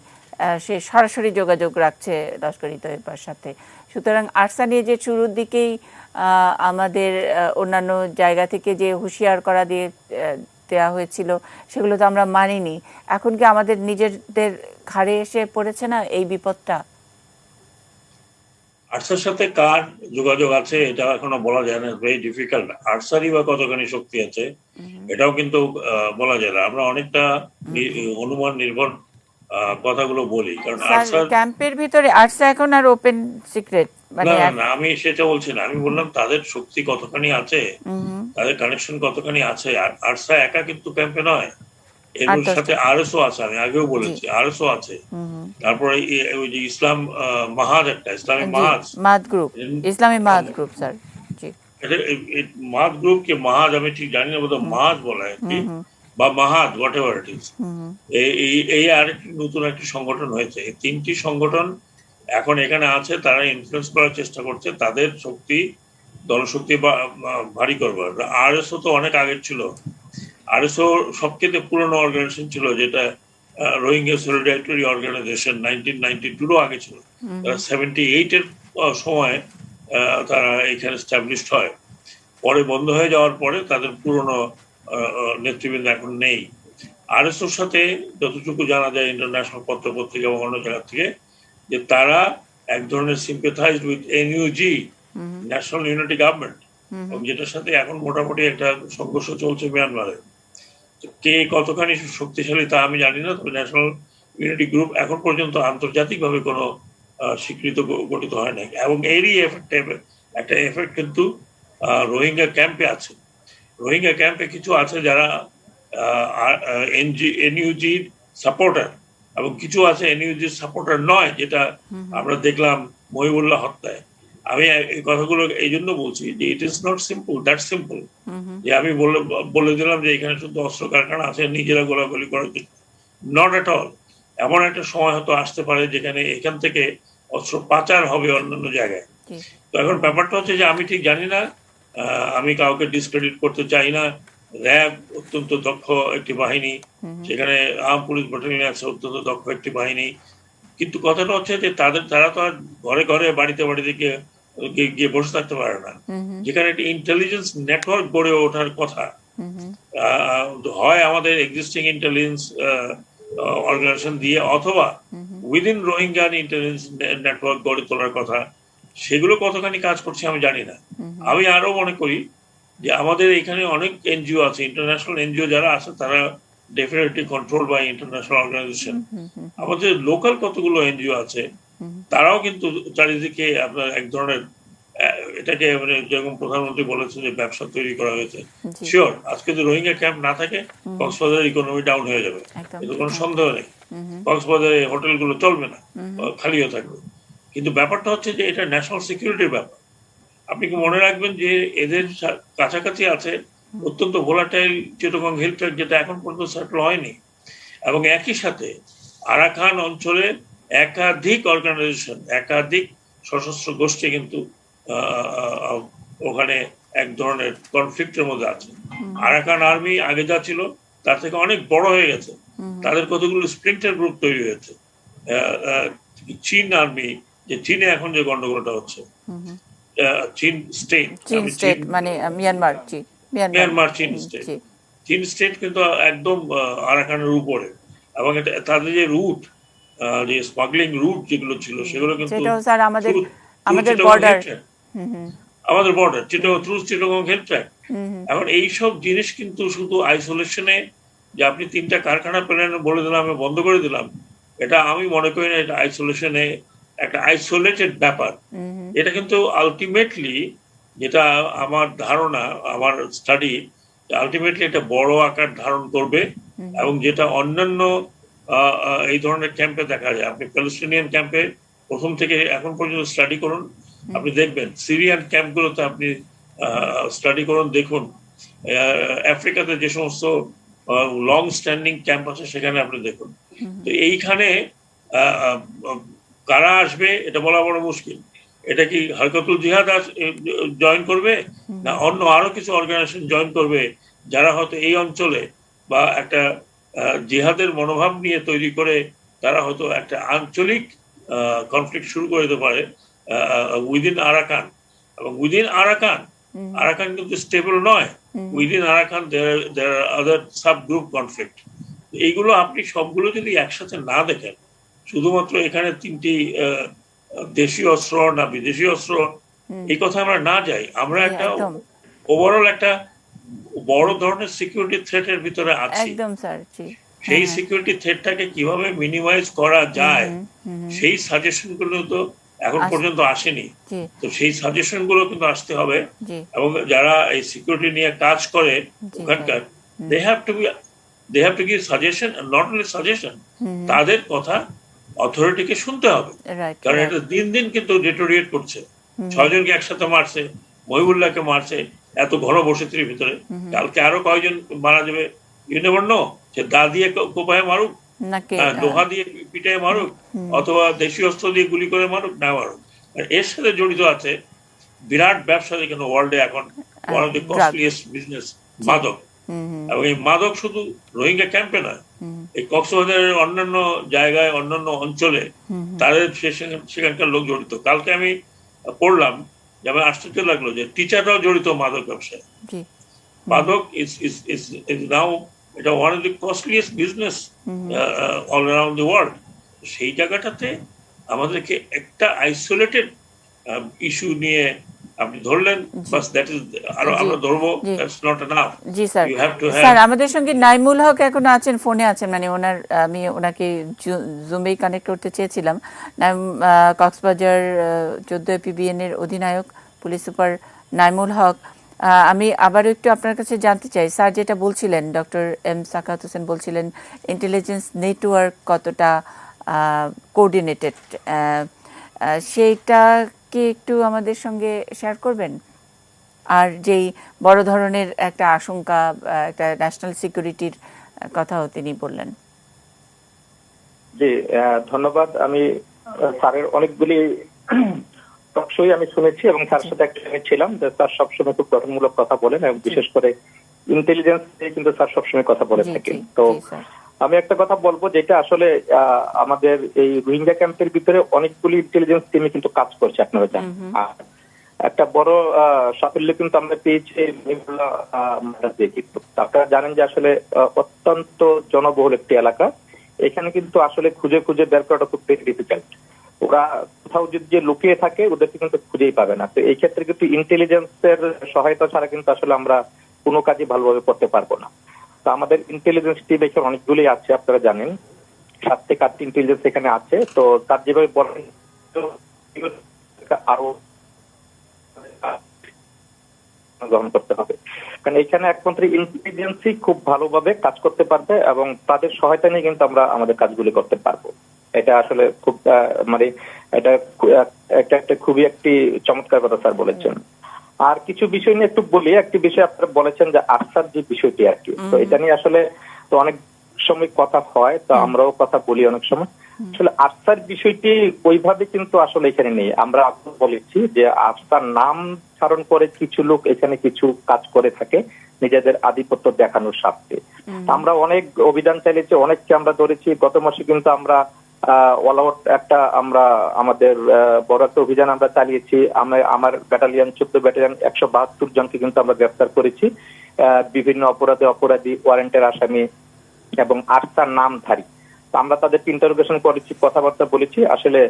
সে সরাসরি যোগাযোগ রাখছে লস্করি তৈয়বার সাথে। সুতরাং আরসা নিয়ে যে শুরুর দিকেই আমাদের অন্যান্য জায়গা থেকে যে হুঁশিয়ার করা দিয়ে দেওয়া হয়েছিল সেগুলো তো আমরা মানিনি। এখন কি আমাদের নিজেদের ঘাড়ে এসে পড়েছে না এই বিপদটা? আরসার সাথে কার যোগাযোগ আছে এটা এখনো বলা যায় না, ভেরি ডিফিকাল্ট। আরসারই বা কতখানি শক্তি আছে এটাও কিন্তু বলা যায় না। আমরা অনেকটা অনুমান নির্ভর কথাগুলো বলি, কারণ আরসার ক্যাম্পের ভিতরে আরসা এখন আর ওপেন সিক্রেট মানে না, আমি সেটা বলছি না। আমি বললাম তাদের শক্তি কতখানি আছে, তাদের কানেকশন কতখানি আছে। আর আরসা একা কিন্তু ক্যাম্পে নয়, এগুলোর সাথে আরএসও আছে, আমি আগেও বলেছি আরএসও আছে। তারপরে ওই যে ইসলাম মাহাজ, একটা ইসলামী মাহাজ গ্রুপ, ইসলামী মাহাজ গ্রুপ স্যার। জি, এটা মাহাজ গ্রুপ কি মাহাজ আমি ঠিক জানি না, বোধহয় মাহাজ বলা হয় কি, বা মাহাজ হোয়াট এভার ইট ইজ। এই আরেকটি নতুন একটি সংগঠন হয়েছে। এই 3টি সংগঠন এখন এখানে আছে, তারা ইনফ্লুয়েন্স করার চেষ্টা করছে তাদের শক্তি, দলশক্তি ভারী করবার। আরএসও তো অনেক আগের ছিল। আরএসও সবচেয়ে পুরনো অর্গানাইজেশন ছিল, যেটা রোহিঙ্গা সলিডারিটি অর্গানাইজেশন 1992 আগে ছিল। 78-এর সময় তারা এখানে এস্টাবলিশড হয়। পরে বন্ধ হয়ে যাওয়ার পরে তাদের পুরনো নেতৃবৃন্দ এখন নেই। আরএসওর সাথে যতটুকু জানা যায় ইন্টারন্যাশনাল পত্র পত্রিকা এবং অন্য জায়গা থেকে, যে তারা এক ধরনের sympathized with NUG, national unity government, এবং যেটার সাথে এখন মোটামুটি একটা সংঘর্ষ চলছে মিয়ানমারে। কে কতখানি শক্তিশালী তা আমি জানি না, তবে ন্যাশনাল ইউনিটি গ্রুপ এখন পর্যন্ত আন্তর্জাতিকভাবে কোনো স্বীকৃত গঠিত হয় নাই। এবং এরই একটা এফেক্ট কিন্তু রোহিঙ্গা ক্যাম্পে আছে। রোহিঙ্গা ক্যাম্পে কিছু আছে যারা এনইউজির সাপোর্টার, এবং কিছু আছে এনইউজির সাপোর্টার নয়, যেটা আমরা দেখলাম মহিবুল্লাহ হত্যায়। আমি এই কথাগুলো এই জন্য বলছি যে it is not simple, that simple যে আমি বলে দিলাম যে এখানে শুধু অস্ত্র কারখানা আছে, নিজেরা গোলাগুলি করার জন্য। Not at all. এমন একটা সময় হয়তো আসতে পারে যেখানে এখান থেকে অস্ত্র পাচার হবে অন্যান্য জায়গায়। তো এখন ব্যাপারটা হচ্ছে যে আমি ঠিক জানি না, আমি কাউকে ডিসক্রেডিট করতে চাই না। র্যাব অত্যন্ত দক্ষ একটি বাহিনী, সেখানে আর্ম পুলিশ ব্যাটালিয়ন আছে অত্যন্ত দক্ষ একটি বাহিনী। কিন্তু কথাটা হচ্ছে যে তারা তো আর ঘরে ঘরে বাড়িতে বাড়িতে গিয়ে বসে থাকতে পারে না। যেখানে একটি ইন্টেলিজেন্স নেটওয়ার্ক গড়ে ওঠার কথা, হয় আমাদের এক্সিস্টিং ইন্টেলিজেন্স অর্গানাইজেশন দিয়ে, অথবা উইদিন রোহিঙ্গা ইন্টেলিজেন্স নেটওয়ার্ক গড়ে তোলার কথা। সেগুলো কতখানি কাজ করছে আমি জানি না। আমি আরো মনে করি যে আমাদের এখানে অনেক এনজিও আছে, ইন্টারন্যাশনাল এনজিও যারা আছে তারা definitely control by international organisation. আমাদের লোকাল কতগুলো এনজিও আছে, তারাও কিন্তু চারিদিকে আপনার এক ধরনের এটাকে মানে যেরকম প্রধানমন্ত্রী বলেছেন যে ব্যবসা তৈরি করা হয়েছে। শিওর, আজকে যদি রোহিঙ্গা ক্যাম্প না থাকে কক্সবাজারের ইকোনমি ডাউন হয়ে যাবে, এতে কোনো সন্দেহ নেই। কক্সবাজারে হোটেলগুলো চলবে না, খালিও থাকবে। কিন্তু ব্যাপারটা হচ্ছে যে এটা ন্যাশনাল সিকিউরিটির ব্যাপার। আপনি কি মনে রাখবেন যে এদের কাছাকাছি আছে অত্যন্ত ভোলাটাইল চিটাগং হিল ট্র্যাক্ট, যেটা এখন পর্যন্ত সেটেল হয়নি। এবং একই সাথে আরাকান অঞ্চলে একাধিক অর্গানাইজেশন, একাধিক সশস্ত্র গোষ্ঠী কিন্তু ওখানে এক ধরনের কনফ্লিক্টের মধ্যে আছে। আরাকান আর্মি আগে যা ছিল তার থেকে অনেক বড় হয়ে গেছে, তাদের কতগুলো স্প্লিন্টার গ্রুপ তৈরি হয়েছে। চীন আর্মি, যে চীনে এখন যে গন্ডগোলটা হচ্ছে, চীন স্টেট মানে মিয়ানমার, চীন স্টেট কিন্তু একদম আরাকানের উপরে। এবং তাদের যে রুট, যে স্মাগলিং রুট যেগুলো ছিল সেগুলো কিন্তু আমাদের border through Chittagong hill tract. এখন এইসব জিনিস কিন্তু শুধু আইসোলেশনে যে আপনি 3টা কারখানা পেলেন বলে দিলাম, আমি বন্ধ করে দিলাম, এটা আমি মনে করি না এটা আইসোলেশনে একটা আইসোলেটেড ব্যাপার। এটা কিন্তু আলটিমেটলি, যেটা আমার ধারণা, আমার স্টাডি, আলটিমেটলি এটা বড় আকার ধারণ করবে এবং যেটা অন্যান্য এই ধরনের ক্যাম্পে দেখা যায়। আপনি প্যালেস্টিনিয়ান ক্যাম্পে প্রথম থেকে এখন পর্যন্ত স্টাডি করুন, আপনি দেখবেন সিরিয়ান ক্যাম্পগুলোতে আপনি স্টাডি করুন, দেখুন আফ্রিকাতে যে সমস্ত লং স্ট্যান্ডিং ক্যাম্প আছে সেখানে আপনি দেখুন। তো এইখানে কারা আসবে এটা বলা বড় মুশকিল। এটা কি হরকতুল জিহাদ জয়েন করবে, না অন্য আরো কিছু অর্গানাইজেশন জয়েন করবে যারা হয়তো এই অঞ্চলে বা একটা জিহাদের মনোভাব নিয়ে তৈরি করে তারা হয়তো একটা আঞ্চলিক কনফ্লিক্ট শুরু করে দিতে পারে উইদিন আরাকান। এবং উইদিন আরাকান কিন্তু স্টেবল নয়। উইদিন আরাকান দেয়ার আর আদার সাব গ্রুপ কনফ্লিক্ট। এইগুলো আপনি সবগুলো যদি একসাথে না দেখেন, শুধুমাত্র এখানে 3টি দেশীয় অস্ত্র না বিদেশি অস্ত্র এই কথা আমরা না যাই, আমরা একটা ওভারঅল একটা বড় ধরনের সিকিউরিটি থ্রেটের ভিতরে আছি। সেই সিকিউরিটি থ্রেটটাকে কিভাবে মিনিমাইজ করা যায় সেই সাজেশন গুলো তো এখন পর্যন্ত আসেনি। তো সেই সাজেশন গুলো কিন্তু আসতে হবে এবং যারা এই সিকিউরিটি নিয়ে কাজ করে ওখানকার they have to give suggestion, and not only suggestion, তাদের কথা অথরিটিকে শুনতে হবে। কারণ এটা দিন দিন কিন্তু ডিটোরিয়েট করছে। 6 জনকে একসাথে মারছে, মহিবুল্লাহকে মারছে এত ঘন বসতির ভিতরে, কালকে আরো কয়েকজন মারা যাবে। ইউ নেভার নো, সে দা দিয়ে কোপায় মারুক, লোহা দিয়ে পিটায় মারুক, অথবা দেশীয় অস্ত্র দিয়ে গুলি করে মারুক, না মারুক। এর সাথে জড়িত আছে বিরাট ব্যবসা যেখানে ওয়ার্ল্ডে এখন one of the costliest business মাদক। এবং এই মাদক শুধু রোহিঙ্গা ক্যাম্পে নয়, এই কক্সবাজারের অন্যান্য জায়গায় অন্যান্য অঞ্চলে তাদের সেখানকার লোক জড়িত। কালকে আমি পড়লাম যে আমার আশ্চর্য লাগলো যে টিচাররাও জড়িত মাদক ব্যবসায়। মাদক ইজ নাও এটা one of the costliest business all around the world. সেই জায়গাটাতে আমাদেরকে একটা আইসোলেটেড ইস্যু নিয়ে আপনি ধরলেন, বাস দ্যাট ইজ, আরো আমরা ধরবো, that's not enough. G sir. Sir আমাদের সঙ্গে নাইমুল হক এখন আছেন, ফোনে আছেন, মানে ওনার আমি ওনাকে জুমেই কানেক্ট করতে চেয়েছিলাম। কক্সবাজার 14 পিবিএন এর অধিনায়ক পুলিশ সুপার নাইমুল হক, আমি আবারও একটু আপনার কাছে জানতে চাই, স্যার যেটা বলছিলেন, ডক্টর এম সাখাওয়াত হোসেন বলছিলেন ইন্টেলিজেন্স নেটওয়ার্ক কতটা কোঅর্ডিনেটেড, সেইটা কি একটু আমাদের সঙ্গে শেয়ার করবেন? আর যেই বড় ধরনের একটা আশঙ্কা, একটা ন্যাশনাল সিকিউরিটির কথাও তিনি বললেন। জি ধন্যবাদ। আমি স্যারের অনেকগুলি টকশোই আমি শুনেছি এবং তার সাথে একটা ছিলাম যে স্যার সবসময় খুব গঠনমূলক কথা বলেন এবং বিশেষ করে ইন্টেলিজেন্স নিয়ে কিন্তু স্যার সবসময় কথা বলে থাকেন। তো আমি একটা কথা বলবো যেটা আসলে আমাদের এই রোহিঙ্গা ক্যাম্পের ভিতরে অনেকগুলি ইন্টেলিজেন্স টিমে কিন্তু কাজ করছে, আপনারা জানেন। একটা বড় সাফল্য কিন্তু আমরা পেয়েছি। আপনারা জানেন যে আসলে অত্যন্ত জনবহুল একটি এলাকা, এখানে কিন্তু আসলে খুঁজে খুঁজে বের করাটা খুব ডিফিকাল্ট। ওরা কোথাও যদি লুকিয়ে থাকে ওদেরকে কিন্তু খুঁজেই পাবে না। তো এই ক্ষেত্রে কিন্তু ইন্টেলিজেন্সের সহায়তা ছাড়া কিন্তু আসলে আমরা কোনো কাজই ভালোভাবে করতে পারবো না। তো আমাদের ইন্টেলিজেন্স টিম এখানে অনেকগুলি আছে, আপনারা জানেন 7 থেকে 8টি ইন্টেলিজেন্স এখানে আছে। তো তার যেভাবে বলেন আরো গ্রহণ করতে হবে, কারণ এখানে একমাত্র ইন্টেলিজেন্সই খুব ভালোভাবে কাজ করতে পারবে এবং তাদের সহায়তা নিয়ে কিন্তু আমরা আমাদের কাজগুলি করতে পারবো। এটা আসলে খুব মানে এটা একটা খুবই একটি চমৎকার কথা স্যার বলেছেন। আর কিছু বিষয় নিয়ে একটু বলি। একটি বিষয় আপনারা বলেছেন যে আস্থার যে বিষয়টি আর কি, তো এটা নিয়ে আসলে তো অনেক সময় কথা হয়, তো আমরাও কথা বলি অনেক সময়। আসলে আস্থার বিষয়টি ওইভাবে কিন্তু আসলে এখানে নেই। আমরা বলেছি যে আস্থার নাম ধারণ করে কিছু লোক এখানে কিছু কাজ করে থাকে নিজেদের আধিপত্য দেখানোর স্বার্থে। আমরা অনেক অভিযান চালিয়েছি, অনেককে আমরা ধরেছি। গত মাসে কিন্তু আমরা অল আউট একটা আমরা আমাদের বড় একটা অভিযান আমরা চালিয়েছি। আমার ব্যাটালিয়ন 14 ব্যাটালিয়ন 172 জনকে কিন্তু আমরা গ্রেফতার করেছি, বিভিন্ন অপরাধী, ওয়ারেন্টের আসামি এবং আস্থার নামধারী। আমরা তাদেরকে ইন্টারোগেশন করেছি, কথাবার্তা বলেছি। আসলে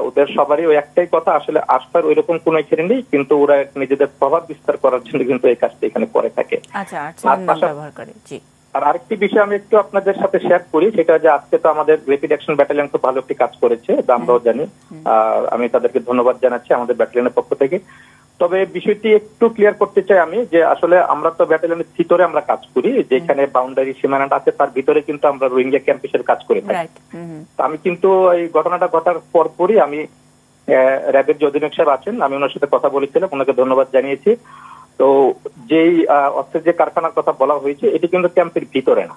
ওদের সবারই ওই একটাই কথা, আসলে আস্থার ওইরকম কোন এখানে নেই, কিন্তু ওরা নিজেদের প্রভাব বিস্তার করার জন্য কিন্তু এই কাজটা এখানে করে থাকে। আর আরেকটি বিষয় আমি একটু আপনাদের সাথে শেয়ার করি, সেটা যে আজকে তো আমাদের র্যাপিড অ্যাকশন ব্যাটালিয়ন খুব ভালো একটি কাজ করেছে, আমরাও জানি। আমি তাদেরকে ধন্যবাদ জানাচ্ছি আমাদের ব্যাটালিয়নের পক্ষ থেকে। তবে বিষয়টি একটু ক্লিয়ার করতে চাই আমি, যে আসলে আমরা তো ব্যাটালিয়নের ভিতরে আমরা কাজ করি, যেখানে বাউন্ডারি সীমানাটা আছে তার ভিতরে কিন্তু আমরা রোহিঙ্গা ক্যাম্প হিসেবে কাজ করে থাকি। তো আমি কিন্তু এই ঘটনাটা ঘটার পরপরই আমি র্যাবের যে অধিনায়ক সাহেব আছেন, আমি ওনার সাথে কথা বলেছিলাম, ওনাকে ধন্যবাদ জানিয়েছি। তো যেই অস্ত্রের যে কারখানার কথা বলা হয়েছে, এটি কিন্তু ক্যাম্পের ভিতরে না,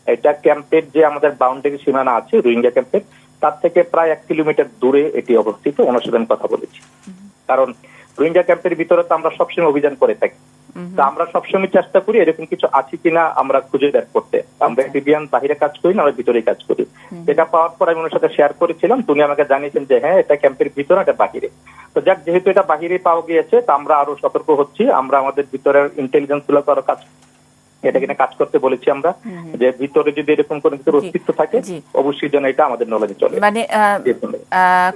এটা ক্যাম্পের যে আমাদের বাউন্ডারি সীমানা আছে রোহিঙ্গা ক্যাম্পের, তার থেকে প্রায় 1 কিলোমিটার দূরে এটি অবস্থিত। ওনার সাথে আমি কথা বলেছি, কারণ রোহিঙ্গা ক্যাম্পের ভিতরে তো আমরা সবসময় অভিযান করে থাকি। তা আমরা সবসময় চেষ্টা করি এরকম কিছু আছে কিনা আমরা খুঁজে বের করতে। আমরা এটিবিয়ান বাহিরে কাজ করি না, আমরা ভিতরেই কাজ করি। এটা পাওয়ার পর আমি ওনার সাথে শেয়ার করেছিলাম, তিনি আমাকে জানিয়েছেন যে হ্যাঁ, এটা ক্যাম্পের ভিতরে, এটা বাহিরে। তো যাক, যেহেতু এটা বাহিরে পাওয়া গিয়েছে, তা আমরা আরো সতর্ক হচ্ছি। আমরা আমাদের ভিতরের ইন্টেলিজেন্স গুলো আরো এটা কিনা কাজ করতে বলেছি আমরা, যে ভিতরে যদি এরকম কোনো কিছু অস্তিত্ব থাকে অবশ্যই যেন এটা আমাদের নলেজে চলে। মানে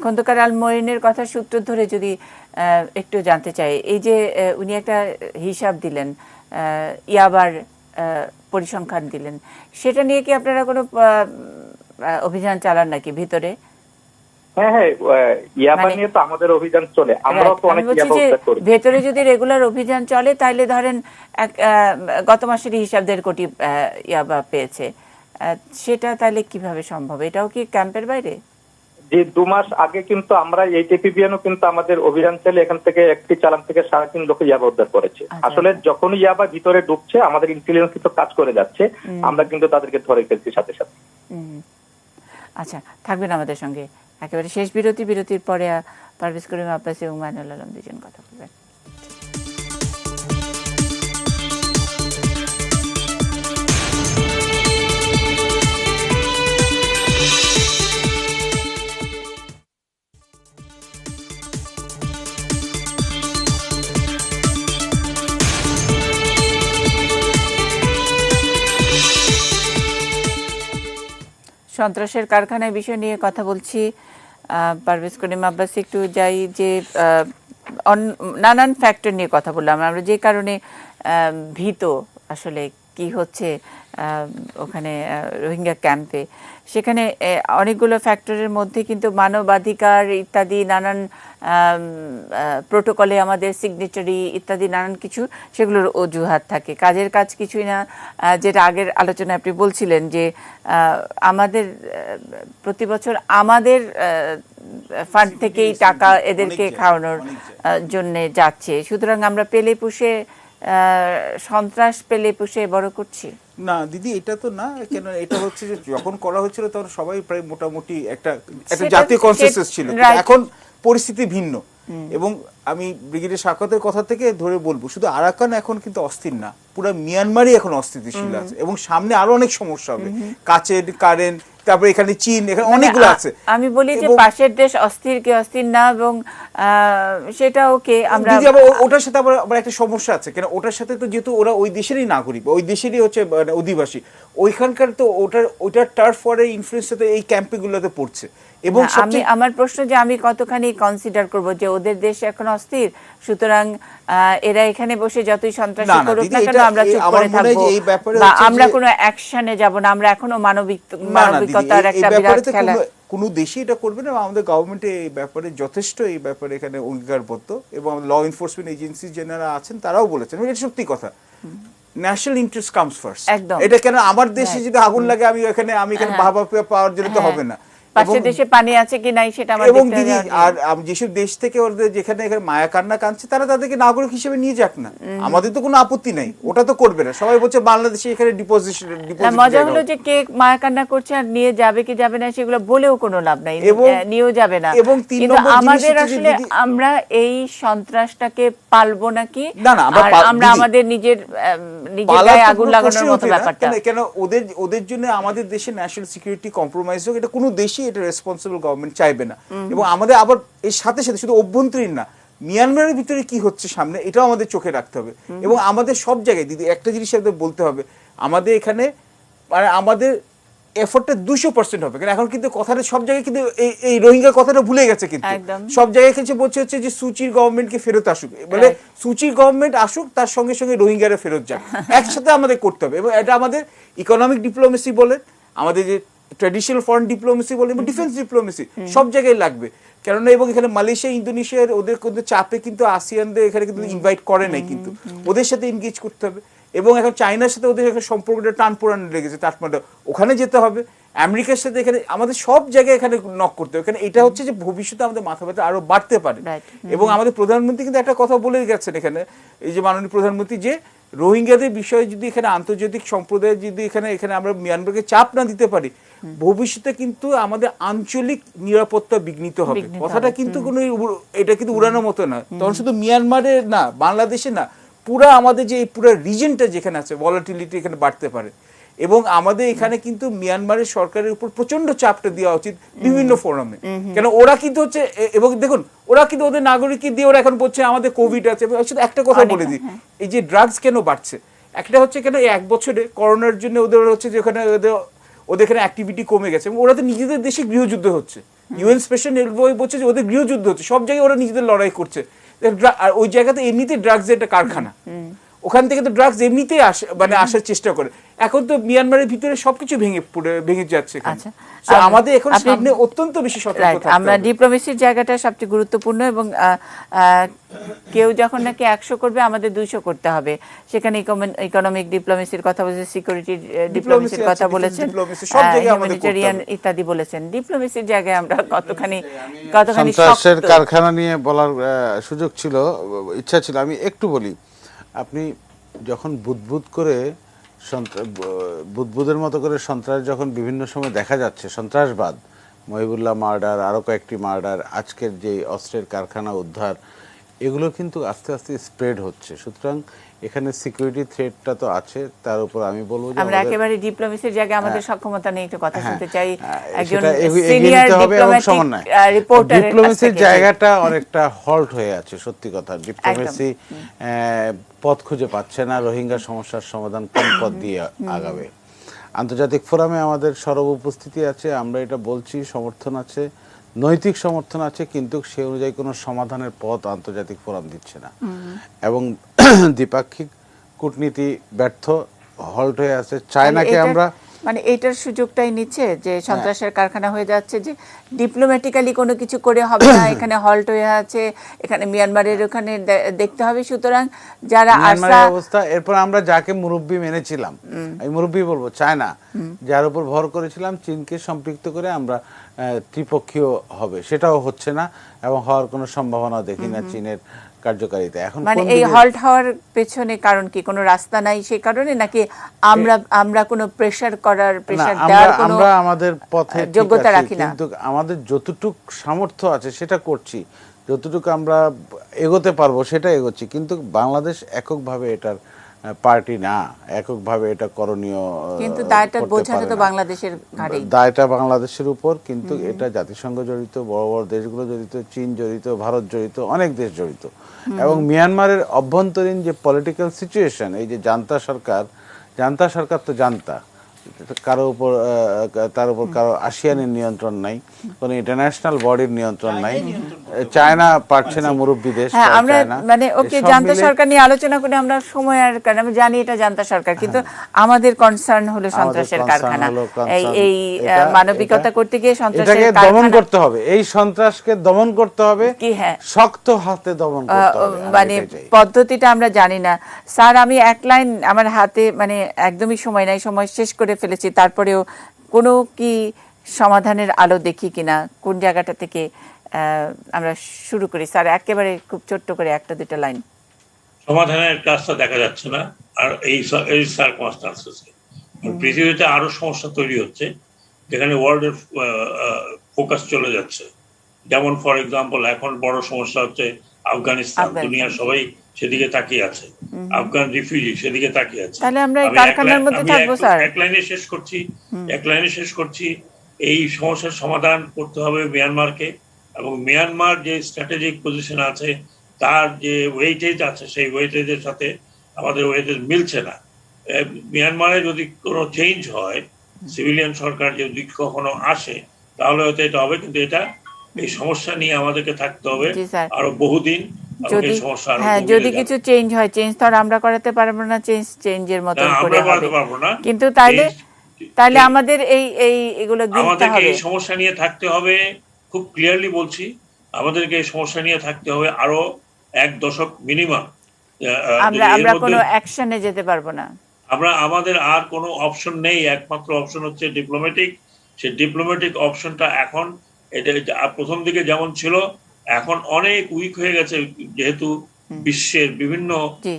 খন্দকার আল মঈনের কথা সূত্র ধরে যদি একটু জানতে চাই, এই যে উনি একটা হিসাব দিলেন, ইয়াবার পরিসংখ্যান দিলেন, সেটা নিয়ে কি আপনারা কোনো অভিযান চালান নাকি ভিতরে? হ্যাঁ, ইয়াবা নিয়ে তো আমাদের অভিযান চলে, আমরাও তো অনেক ইয়াবা উদ্ধার করি। ভেতরে যদি রেগুলার অভিযান চলে, তাহলে ধরেন গত মাসের হিসাব 1.5 কোটি ইয়াবা পেয়েছে, সেটা তাহলে কিভাবে সম্ভব? এটাও কি ক্যাম্পের বাইরে? যে 2 মাস আগে কিন্তু আমরা এই টিপিবিএনও কিন্তু আমাদের অভিযান চালে এখান থেকে একটি চালান থেকে 3.5 লক্ষ ইয়াবা উদ্ধার করেছে। আসলে যখন ইয়াবা ভিতরে ঢুকছে, আমাদের ইন্টেলিজেন্স কিন্তু কাজ করে যাচ্ছে, আমরা কিন্তু তাদেরকে ধরে ফেলছি সাথে সাথে। আচ্ছা, থাকবেন আমাদের সঙ্গে। একেবারে শেষ বিরতির পরে পারভেজ করিম আব্বাসী এবং মাইনুল আলম দুজন কথা বলবেন। সন্ত্রাসের কারখানায় বিষয় নিয়ে কথা বলছি। পারভেজ করিম আব্বাসী, একটু যাই যে নানান ফ্যাক্টর নিয়ে কথা বললাম আমরা, যে কারণে ভীত আসলে কি হচ্ছে ওখানে রোহিঙ্গা ক্যাম্পে। সেখানে অনেকগুলো ফ্যাক্টরের মধ্যে কিন্তু মানবাধিকার ইত্যাদি নানান প্রোটোকলে আমাদের সিগনেচারি ইত্যাদি নানান কিছু, সেগুলোর অজুহাত থাকে, কাজের কাজ কিছুই না। যেটা আগের আলোচনায় আপনি বলছিলেন যে আমাদের প্রতি বছর আমাদের ফান্ড থেকেই টাকা এদেরকে খাওয়ানোর জন্য যাচ্ছে, সুতরাং আমরা পেলে পুষে সন্ত্রাস পেলে পুষে বড় করছি। না দিদি, এটা তো না। কেন, এটা হচ্ছে যে যখন করা হয়েছিল তখন সবাই প্রায় মোটামুটি একটা জাতীয় কনসেনসাস ছিল, এখন পরিস্থিতি ভিন্ন। এবং আমি ব্রিগেডিয়ার শাকাতের কথা থেকে ধরে বলবো, শুধু আরাকান এখন কিন্তু অস্থির না, পুরো মিয়ানমারই এখন অস্থিতিশীল আছে, এবং সামনে আরো অনেক সমস্যা হবে, কাচের কারেন্ট, তারপরে এখানে চীন, এখানে অনেকগুলো আছে। আমি বলি যে পাশের দেশ অস্থির কি অস্থির না, এবং সেটা ওকে আমরা ওটার সাথে আবার একটা সমস্যা আছে। কেন, ওটার সাথে তো যেহেতু ওরা ওই দেশেরই নাগরিক, ওই দেশেরই হচ্ছে অধিবাসী, ওইখানকার তো ওটার টার্ফ ফরের ইনফ্লুয়েন্স তো এই ক্যাম্পগুলোতে পড়ছে। এবং আমার প্রশ্ন যে আমি কতখানি কনসিডার করব যে ওদের দেশ এখন অস্থির, সুতরাং এরা এখানে বসে যতই সন্ত্রাসী করুক না কেন আমরা চুপ করে থাকবো, বা আমরা কোনো অ্যাকশনে যাব না, আমরা এখনো মানবিকতার একটা বিরাট খেলা। কোনো দেশই এটা করবে না। আমাদের গভর্নমেন্টে এই ব্যাপারে যথেষ্ট এই ব্যাপারে এখানে অঙ্গীকারবদ্ধ, এবং ল এনফোর্সমেন্ট এজেন্সি যারা আছেন তারাও বলেছেন, এটা সত্যি কথা। National interest comes first. এটা কেন, আমার দেশে যদি আগুন লাগে আমি এখানে বাহবা পাওয়ার জন্য তো হবে না। পাশের দেশে পানি আছে কি নাই সেটা আমাদের এবং দিদি, আর যেসব দেশ থেকে ওদের যেখানে মায়া কান্না কাঁদছে, তারা তাদেরকে নাগরিক হিসেবে নিয়ে যাক না, আমাদের তো কোনো আপত্তি নাই, ওটা তো করবে না। সবাই বলছে বাংলাদেশে এখানে ডিপোজিট। মজা হলো যে কে মায়া কান্না করছে আর নিয়ে যাবে কি যাবে না সেগুলো বলেও কোনো লাভ নাই, নিয়েও যাবে না। এবং কিন্তু আমাদের আসলে আমরা এই সন্ত্রাসটাকে পালবো নাকি, আমরা আমাদের নিজের গায়ে আগুন লাগানোর মতো ব্যাপারটা কেন, ওদের জন্য আমাদের দেশে ন্যাশনাল সিকিউরিটি কম্প্রোমাইজ হোক, এটা কোনো দেশই এটা রেসপন্সিবল গভর্নমেন্ট চাইবে না। এবং আমাদের আবার এর সাথে সাথে শুধু অভ্যন্তরীণ না, মিয়ানমারের ভিতরে কি হচ্ছে সামনে, এটাও আমাদের চোখে রাখতে হবে। এবং আমাদের সব জায়গায় দিদি একটা জিনিস বলতে হবে, আমাদের এখানে মানে আমাদের এফোর্টটা 200% হবে, কারণ এখন কিন্তু কথাটা সব জায়গায় কিন্তু এই রোহিঙ্গা কথাটা ভুলে গেছে কিন্তু একদম। সব জায়গায় কিছু বলছে হচ্ছে যে সুচির গভর্নমেন্টকে ফেরত আসুক, মানে সুচির গভর্নমেন্ট আসুক, তার সঙ্গে সঙ্গে রোহিঙ্গারা ফেরত যাক, একসাথে আমাদের করতে হবে। এবং এটা আমাদের ইকোনমিক ডিপ্লোমেসি বলে, আমাদের যে ট্র্যাডিশনাল ফরেন ডিপ্লোমেসি বলে, এবং ডিফেন্স ডিপ্লোমেসি সব জায়গায় লাগবে। কেননা এবং এখানে মালয়েশিয়া, ইন্দোনেশিয়ার ওদের কিন্তু চাপে কিন্তু আসিয়ানদের এখানে কিন্তু ইনভাইট করে নাই, কিন্তু ওদের সাথে এনগেজ করতে হবে। এবং এখন চায়নার সাথে ওদের একটা সম্পর্কটা টান পোড়ানো লেগেছে, তার মানে ওখানে যেতে হবে। আমেরিকার সাথে এখানে আমাদের সব জায়গায় এখানে নক করতে হবে, এখানে এটা হচ্ছে যে ভবিষ্যতে আমাদের মাথা ব্যথা আরো বাড়তে পারে। এবং আমাদের প্রধানমন্ত্রী কিন্তু একটা কথা বলে গেছেন এখানে, এই যে মাননীয় প্রধানমন্ত্রী, যে রোহিঙ্গাদের বিষয়ে যদি এখানে আন্তর্জাতিক সম্প্রদায় যদি এখানে আমরা মিয়ানমারকে চাপ না দিতে পারি, ভবিষ্যতে কিন্তু আমাদের আঞ্চলিক নিরাপত্তা বিঘ্নিত হবে। কথাটা কিন্তু কোনো এটা কিন্তু উড়ানোর মতো না, তখন শুধু মিয়ানমারে না, বাংলাদেশে না, পুরা আমাদের যে পুরো রিজনটা যেখানে আছে ভলাটিলিটি এখানে বাড়তে পারে। এবং আমাদের এখানে কিন্তু মিয়ানমারের সরকারের উপর প্রচন্ড চাপটা দেওয়া উচিত বিভিন্ন ফোরামে, কেন ওরা কিন্তু হচ্ছে, এবং দেখুন ওরা কিন্তু ওদের নাগরিককে দিয়ে ওরা এখন বলছে আমাদের কোভিড আছে। শুধু একটা কথা বলে দিই, এই যে ড্রাগস কেন বাড়ছে, একটা হচ্ছে কেন এই 1 বছরে করোনার জন্য ওদের হচ্ছে যে ওখানে ওদের এখানে অ্যাক্টিভিটি কমে গেছে, এবং ওরা তো নিজেদের দেশে গৃহযুদ্ধ হচ্ছে। ইউএন স্পেশাল এনভয় বলছে যে ওদের গৃহযুদ্ধ হচ্ছে, সব জায়গায় ওরা নিজেদের লড়াই করছে। আর ওই জায়গাতে এমনিতে ড্রাগসের একটা কারখানা, ওখান থেকে তো ড্রাগস এমনিতেই আসে, মানে আসার চেষ্টা করে। এখন তো মিয়ানমারের ভিতরে সবকিছু ভেঙে যাচ্ছে। আচ্ছা, আমাদের এখন সামনে অত্যন্ত বেশি সতর্ক থাকতে হবে। আমরা ডিপ্লোমেসির জায়গাটা সবচেয়ে গুরুত্বপূর্ণ, এবং কেউ যখন নাকি 100 করবে আমাদের 200 করতে হবে। সেখানে ইকোনমিক ডিপ্লোমেসির কথা বলেছে, সিকিউরিটি ডিপ্লোমেসির কথা বলেছেন, হিউম্যানিটেরিয়ান ইত্যাদি বলেছেন। ডিপ্লোমেসির জায়গায় আমরা কতখানি সন্ত্রাসের কারখানা নিয়ে বলার সুযোগ ছিল, ইচ্ছা ছিল, আমি একটু বলি। আপনি যখন বুদবুদের মতো করে সন্ত্রাস যখন বিভিন্ন সময় দেখা যাচ্ছে, সন্ত্রাসবাদ, মহিবুল্লাহ মার্ডার, আরও কয়েকটি মার্ডার, আজকের যে অস্ত্রের কারখানা উদ্ধার, এগুলো কিন্তু আস্তে আস্তে স্প্রেড হচ্ছে। সুতরাং এখানে সিকিউরিটি থ্রেটটা তো আছে, তার উপর আমি বলবো যে আমরা একেবারে ডিপ্লোমেসির জায়গায় আমাদের সক্ষমতা নিয়ে একটু কথা শুনতে চাই। একজন এগিয়ে সিনিয়র নিতে হবে এবং সমন্বয়। রিপোর্টার, ডিপ্লোমেসির জায়গাটা অনেকটা হল্ট হয়ে আছে, সত্যি কথা। ডিপ্লোমেসি পথ খুঁজে পাচ্ছে না, রোহিঙ্গা সমস্যার সমাধান কোন পথ দিয়ে আগাবে। আন্তর্জাতিক ফোরামে আমাদের সরব উপস্থিতি আছে, আমরা এটা বলছি, সমর্থন আছে, নৈতিক সমর্থন আছে, কিন্তু সে অনুযায়ী কোনো সমাধানের পথ আন্তর্জাতিক ফোরাম দিচ্ছে না। এবং দ্বিপাক্ষিক কূটনীতি ব্যর্থ, হল্ট হয়ে আছে। চায়নাকে আমরা মানে এইটার সুযোগটাই নিচ্ছে যে সন্ত্রাসের কারখানা হয়ে যাচ্ছে, যে ডিপ্লোম্যাটিক্যালি কোনো কিছু করে হবে না, এখানে হল্ট হয়ে আছে, এখানে মিয়ানমারের ওখানে দেখতে হবে। সুতরাং যারা অবস্থা, এরপর আমরা যাকে মুরব্বী মেনেছিলাম, আমি মুরব্বী বলবো, চায়না, যার উপর ভর করেছিলাম, চীনকে সম্পৃক্ত করে আমরা ত্রিপক্ষীয় হবে, সেটাও হচ্ছে না, এবং হওয়ার কোনো সম্ভাবনা দেখি না চীনের কার্যকারিতা। এখন মানে এই হল্ট হওয়ার পেছনে কারণ কি, কোনো রাস্তা নাই সেই কারণে, নাকি আমরা কোনো প্রেসার দেওয়ার কোনো আমরা আমাদের পথে যোগ্যতা রাখি না? কিন্তু আমাদের যতটুকু সামর্থ্য আছে সেটা করছি, যতটুকু আমরা এগোতে পারবো সেটা এগোচ্ছি। কিন্তু বাংলাদেশ এককভাবে এটার পার্টি না, এককভাবে এটা করণীয়, কিন্তু দায়টা বোঝাটা তো বাংলাদেশের ঘাড়েই, দায়টা বাংলাদেশের উপর। কিন্তু এটা জাতিসংঘ জড়িত, বড় বড় দেশগুলো জড়িত, চীন জড়িত, ভারত জড়িত, অনেক দেশ জড়িত। এবং মিয়ানমারের অভ্যন্তরীণ যে পলিটিক্যাল সিচুয়েশন, এই যে জান্তা সরকার তো জান্তা, কারো উপর তার উপর কারো আসিয়ানের নিয়ন্ত্রণ নাই, কোনো ইন্টারন্যাশনাল বডির নিয়ন্ত্রণ নাই, চায়না পারছে না, মুরব্বী দেশ। আমরা মানে ওকে জান্তা সরকার নিয়ে আলোচনা করে আমরা সময় আর কারণ আমি জানি এটা জান্তা সরকার, কিন্তু আমাদের কনসার্ন হলো সন্ত্রাসের কারখানা। এই মানবিকতা করতে গিয়ে সন্ত্রাসের দমন করতে হবে, এই সন্ত্রাসকে দমন করতে হবে, শক্ত হাতে দমন করতে হবে। মানে পদ্ধতিটা আমরা জানি না। স্যার, আমি এক লাইন আমার হাতে, মানে একদমই সময় নাই, সময় শেষ করে ফেলেছি, তারপরেও কোনো কি সমাধানের আলো দেখি কিনা, কোন জায়গাটা থেকে আমরা শুরু করি স্যার? একেবারে খুব ছোট্ট করে 1-2 লাইন। সমাধানের কাজটা দেখা যাচ্ছে না, আর এই সার্কমস্টান্সেসে পৃথিবীতে আরো সমস্যা তৈরি হচ্ছে, যেখানে ওয়ার্ল্ডের ফোকাস চলে যাচ্ছে। যেমন ফর এক্সাম্পল, এখন বড় সমস্যা হচ্ছে আফগানিস্তান, দুনিয়ার সবাই সেদিকে তাকিয়ে আছে, আফগান রিফিউজি সেদিকে তাকিয়ে আছে। তাহলে আমরা এই কারখানার মধ্যে থাকবো স্যার? এক লাইনে শেষ করছি, এই সমস্যার সমাধান করতে হবে মিয়ানমারকে, এবং মিয়ানমার যে স্ট্র্যাটেজিক পজিশন আছে, তার যে ওয়েটেজ আছে, সেই ওয়েটেজের সাথে আমাদের ওয়েটেজ মিলছে না। মিয়ানমারে যদি কোনো চেঞ্জ হয়, সিভিলিয়ান সরকার যদি কখনো আসে তাহলে হয়তো এটা হবে, কিন্তু এটা এই সমস্যা নিয়ে আমাদেরকে থাকতে হবে জি স্যার, আরো বহুদিন। যদি এই সমস্যা আরো হ্যাঁ গভীরে যদি যাবে। কিছু চেঞ্জ হয়, চেঞ্জ তো আর আমরা করাতে পারবো না, চেঞ্জের মতন না, করে আমরা হবে, করাতে পারবো না, কিন্তু তাইলে তাহলে এই- আমাদের এই এই এগুলো গিলতে আমাদেরকে হবে। এই সমস্যা নিয়ে থাকতে হবে, খুব ক্লিয়ারলি বলছি, আমাদেরকে এই সমস্যা নিয়ে থাকতে হবে আরো 1 দশক মিনিমাম। আমরা কোনো অ্যাকশনে যেতে পারবো না। আমাদের আর কোনো অপশন নেই, একমাত্র অপশন হচ্ছে ডিপ্লোম্যাটিক। সেই ডিপ্লোম্যাটিক অপশনটা এখন এটা প্রথম দিকে যেমন ছিল এখন অনেক উইক হয়ে গেছে, যেহেতু বিশ্বের বিভিন্ন জি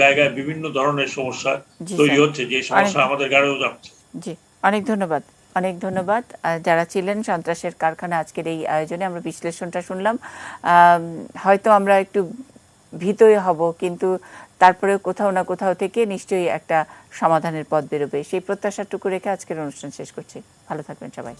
জায়গায় বিভিন্ন ধরনের সমস্যা জি তৈরি স্যার, হচ্ছে, যে সমস্যা আমাদের গাড়িও যাচ্ছে। জি অনেক ধন্যবাদ, অনেক ধন্যবাদ যারা ছিলেন সন্ত্রাসের কারখানা আজকের এই আয়োজনে। আমরা বিশ্লেষণটা শুনলাম, হয়তো আমরা একটু ভীতই হব, কিন্তু তারপরে কোথাও না কোথাও থেকে নিশ্চয়ই একটা সমাধানের পথ বেরোবে, সেই প্রত্যাশাটুকু রেখে আজকের অনুষ্ঠান শেষ করছি। ভালো থাকবেন সবাই।